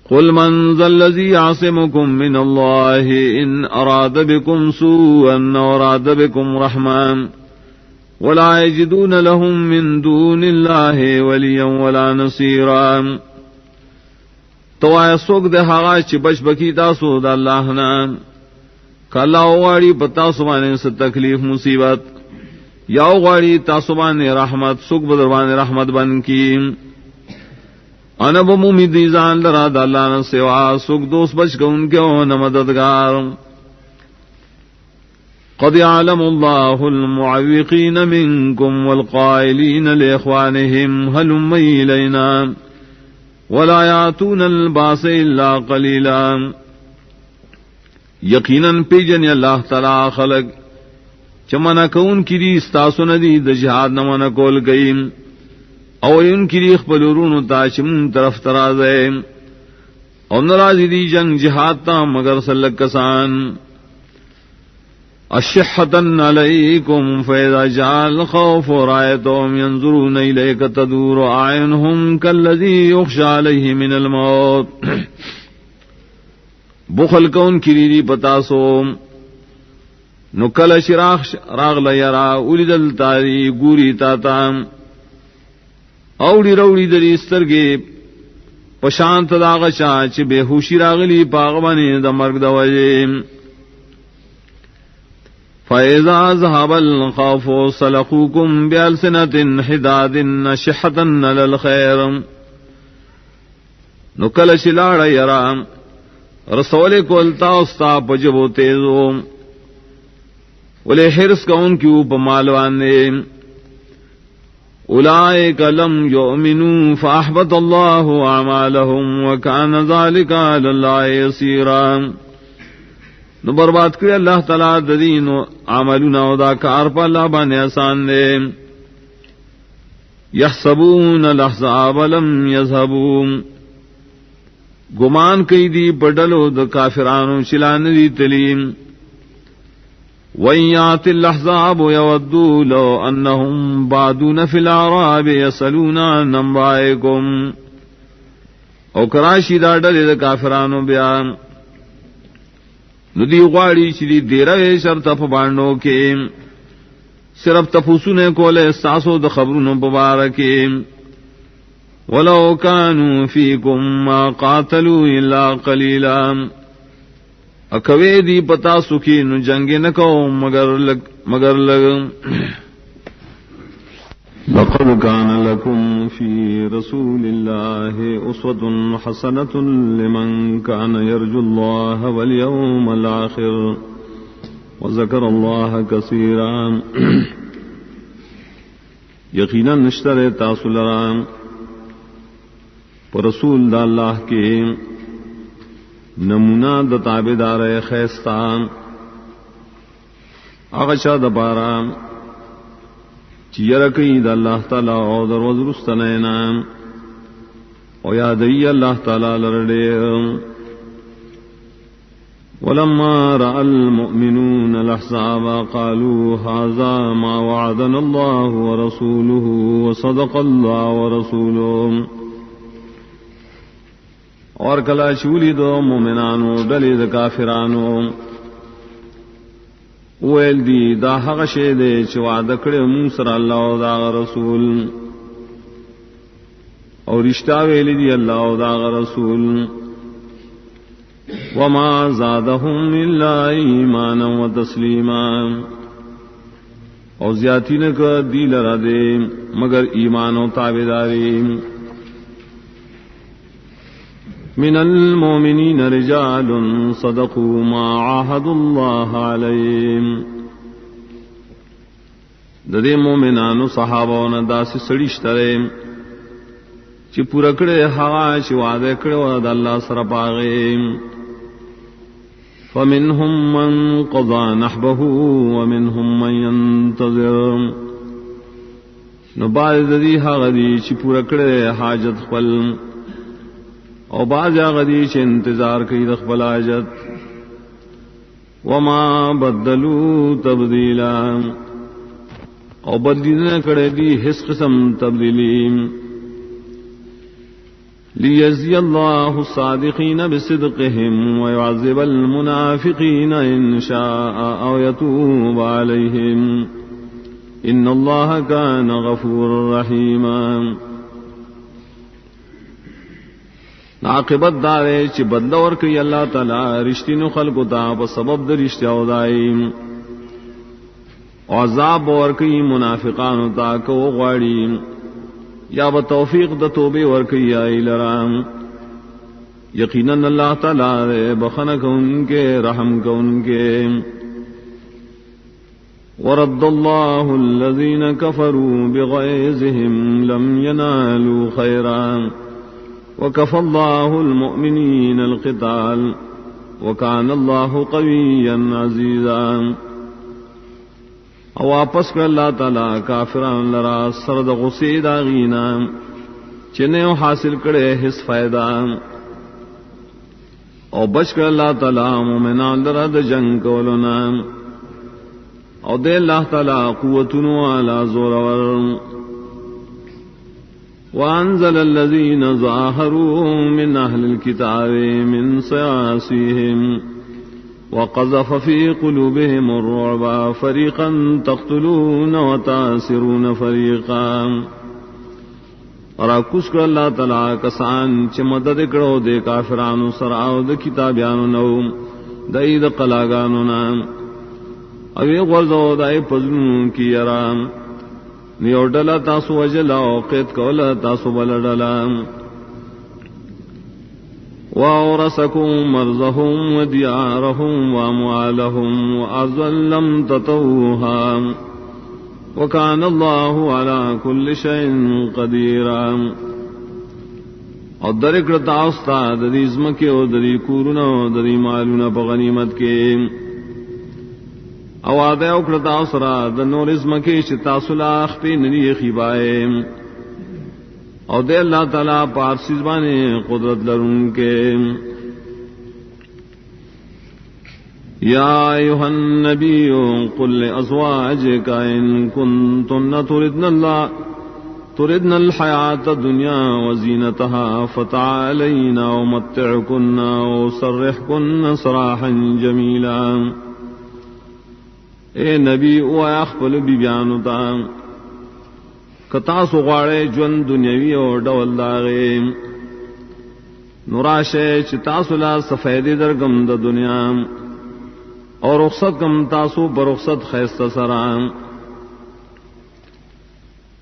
قل من ذا الذي يعصمكم من الله إن أراد بكم سوءا أراد بكم رحمة ولا يجدون لهم من دون الله وليا ولا نصيرا. تو آیا سوک دے حقا چی بچ بکی تاسو دا اللہ نا کالا اوغاڑی پتا سبانے سے تکلیف مصیبت یا اوغاڑی تاسو بانے رحمت سوک بدربان رحمت بن کی. انا بمومی دیزان لرا دا اللہ نہ سوا سکھ دوست بچ کے ان کے نہ مددگار. قد يعلم الله المعوقين منكم والقائلين لإخوانهم هلم إلينا ولا يأتون الباس إلا قليلا. یقیناً پیجن اللہ تعالی خلق چمنا کون کی استاسو ندی د جہاد نمنا کول گئیم او ان کی خپلورون تاشم طرف ترازے او نرازی دی جنگ جہاد تا مگر سلک کسان. اشحتن علیکم فاذا جاء الخوف رأيتهم ينظرون الیک تدور اعینهم كالذی یخشى علیہ من الموت. بخل کون کریری پتاسو نکل شراخ راغ لیرا اولی دل تاری گوری تاتا اوڑی روڑی دلی استرگی پشانت داغشا چی بے ہوشی راغلی پاغبانی دا مرگ دا وجیم. فَإِذَا ذَهَبَ الْخَوْفُ سَلَقُوكُمْ بِأَلْسِنَةٍ حِدَادٍ نَشِحَةً لِلْخَيْرِ. نکل شلاڑ یرا رسول کو التا استا پجبو تیزو ولے حرص کا ان کی اوپر مالوانے. اولئک لم یؤمنوا فاحبط اللہ اعمالهم وکان ذلک علی اللہ یسیرا. نو برباد کرے اللہ تعالی دین و عملنا دا کار پر اللہ بانے آسان دے. یحسبون الاحزاب لم یذهبوا گمان کئی دی پڈلو د کافرانو چلان دی تلیم. وَيَّاتِ الْأَحْزَابُ يَوَدُّوا لَوْ أَنَّهُمْ بَعْدُونَ فِي الْأَعْرَابِ يَسْأَلُونَ عَنْ أَنْبَائِكُمْ. او کراشی دا ڈلے دا کافرانو بیان ندی غواڑی چلی دیرہ شرط پبانڈو کے صرف تفوسونے کولے ساسو دا خبرونو پبارکے. وَلَوْ كَانُوا فِيكُمْ مَا قَاتَلُوا إِلَّا قَلِيلًا. اکوے دی پتا سکی نو جنگ نکو مگر لگ. لقد كان لكم في رسول الله أسوة حسنة لمن كان يرجو الله واليوم الآخر وذكر الله كثيرا. یقینا نشتر تاسلران پر رسول دا اللہ کے نمونہ دا تابدار خیستان اغشا دا پارا چیرکی دا اللہ تعالی او در وزرستنینا او یادی اللہ تعالی لردے. ولما رأى المؤمنون الأحزاب قالوا هذا ما وعدنا الله ورسوله وصدق الله ورسوله. اور کلا چولی دو مومنانو ڈلی دا کافرانو ویل دی دا حق شیدے چوا دکڑے موسر اللہ و دا رسول اور رشتہ ویلی دی اللہ و دا رسول. وما زادهم الا ایمانا و تسلیما. اور زیادتی نکا دی لرا دے مگر ایمان و تابداری. من المؤمنین رجال صدقوا ما عاهدوا الله علیہم. ددے مومنانو صحابوں داس سڑیشترے چی پورا کڑے ہوا چی وعدے کڑے ود اللہ سر پاغے. فمنهم من قضى نحبه ومنهم من ينتظر. نبال ددی حغدی چی پورا کڑے حاجت خپل او باز غدی چ انتظار کئی رخبل حاجت. وما بدلوا تبدیلا. او بدلنے کڑے دی حس قسم تبدیلی. لیجزی اللہ الصادقین بصدقهم ويعذب المنافقین ان شاء او يتوب علیہم ان اللہ کان غفورا رحیما. عاقبت دارے چی بدلور کی اللہ تعالی رشتینو خلقو تا پا سبب در رشتیاو دائیم او عذاب اور کی منافقانو تا کو غواریم. وَإِذَا أَذَقْنَا الَّذِينَ ظَلَمُوا مِنْهُمْ رَحْمَةً إِذَا فَرِيقٌ مِّنْهُم مُّعْرِضُونَ. یا بتوفیق د توبے ورکی آئی لرام یقیناً اللہ تعالی رے بخن کو ان کے رحم کو ان کے ورد اللہ الذین کفروا بغیظہم لم ینالوا خیرا وکفى اللہ المؤمنین القتال وکان اللہ قویا عزیزا او واپس کر اللہ تعالی کافران لرا سرد غصید آغینا چنیو حاصل کرے حس فائدہ او بچ کر اللہ تعالی مومنان لرا د جنگ کولنا او دے اللہ تعالی قوتن والا زورور وانزل الذین ظاہروا من اہل الكتاب من صیاصیہم وقذف في قلوبهم الرعب فريقا تقتلون وتاسرون فريقا اور کچھ کر اللہ تعالی کسان چ مدد کرو دے کافرانو سراو د کتابیانو نو دای د قلاگانو نام اوی غرزو دای پزنو کی ارام نیو ڈلا تاسو وجلا او قید کولا تاسو بلڈلا وَأَوْرَثَكُمْ أَرْضَهُمْ وَدِيَارَهُمْ وَأَمْوَالَهُمْ وَأَرْضًا لَّمْ تَطَوْهَا وَكَانَ اللَّهُ عَلَى كُلِّ شَيْءٍ قَدِيرًا اور در اکڑتا استا دری ازمکے او دری کورنا دری مالونا پا غنیمت کے او آدھے اکڑتا اسرا دنور ازمکے شتا سلاخ پی نری خیبائے او دے اللہ تعالیٰ پارسی زبانے قدرت لرن کے یا ایوہ النبی قل لأزواجک ان کنتن تردن الحیاة الدنیا وزینتها فتعالین ومتعکن وسرحکن سراحا جمیلا. اے نبی او اخبل بی بیانتا کتاسو غاڑے جون دنیاوی اور ڈول داغے نوراشے چتاسو لا سفیدی در گم دا دنیا اور رخصت کم تاسو برخصت خیست سرام.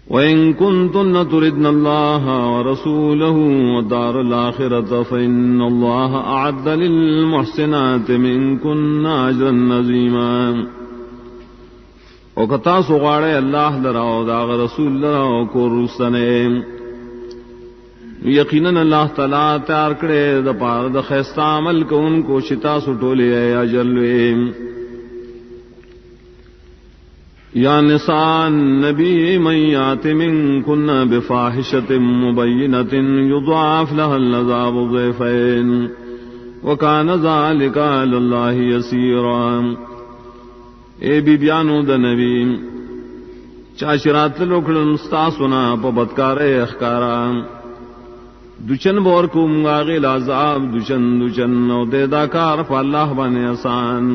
وَإِن كُنتُنَّ تُرِدْنَ اللَّهَ وَرَسُولَهُ وَالدَّارَ الْآخِرَةَ فَإِنَّ اللَّهَ أَعَدَّ لِلْمُحْسِنَاتِ مِنكُنَّ أَجْرًا عَظِيمًا. او کتا سغاڑے اللہ لراو داغ رسول لراو کو روسنے یقیناً اللہ تعالیٰ تیار کرے دا پار دا خیستہ عمل کو ان کو شتا سٹولے اجر لوے. یا نساء النبی من یات منکن بفاحشۃ مبینۃ یضاعف لها العذاب ضعفین وکان ذلک علی اللہ یسیرا. اے بی بیانو دا نبی چاشرات لوکڑن ستاسونا پا بدکارے اخکارا دوچن بور کو منگاغی لعذاب دوچن او دے داکار پا اللہ بانے آسان.